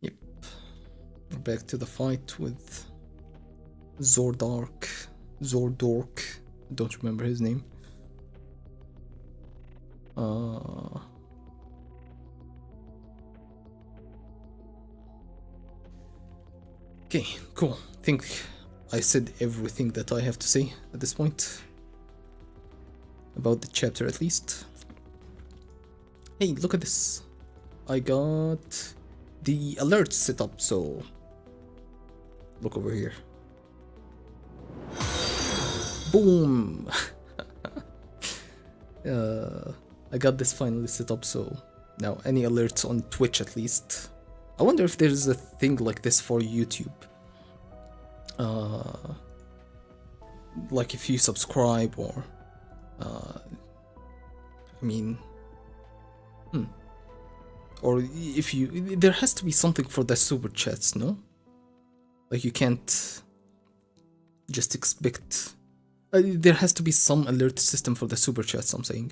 Speaker 1: Yep. We're back to the fight with Zordork. I don't remember his name. Okay, cool. I think I said everything that I have to say at this point. About the chapter at least. Hey, look at this. I got the alerts set up, so look over here. Boom! I got this finally set up, so now any alerts on Twitch at least. I wonder if there's a thing like this for YouTube. Like if you subscribe or I mean, or if you, there has to be something for the super chats, no? Like you can't just expect. There has to be some alert system for the super chats. I'm saying,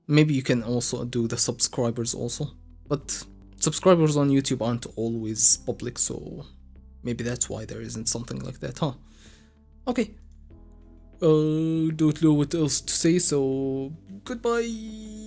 Speaker 1: maybe you can also do the subscribers also, but subscribers on YouTube aren't always public, so maybe that's why there isn't something like that, huh? Okay. Don't know what else to say, so goodbye.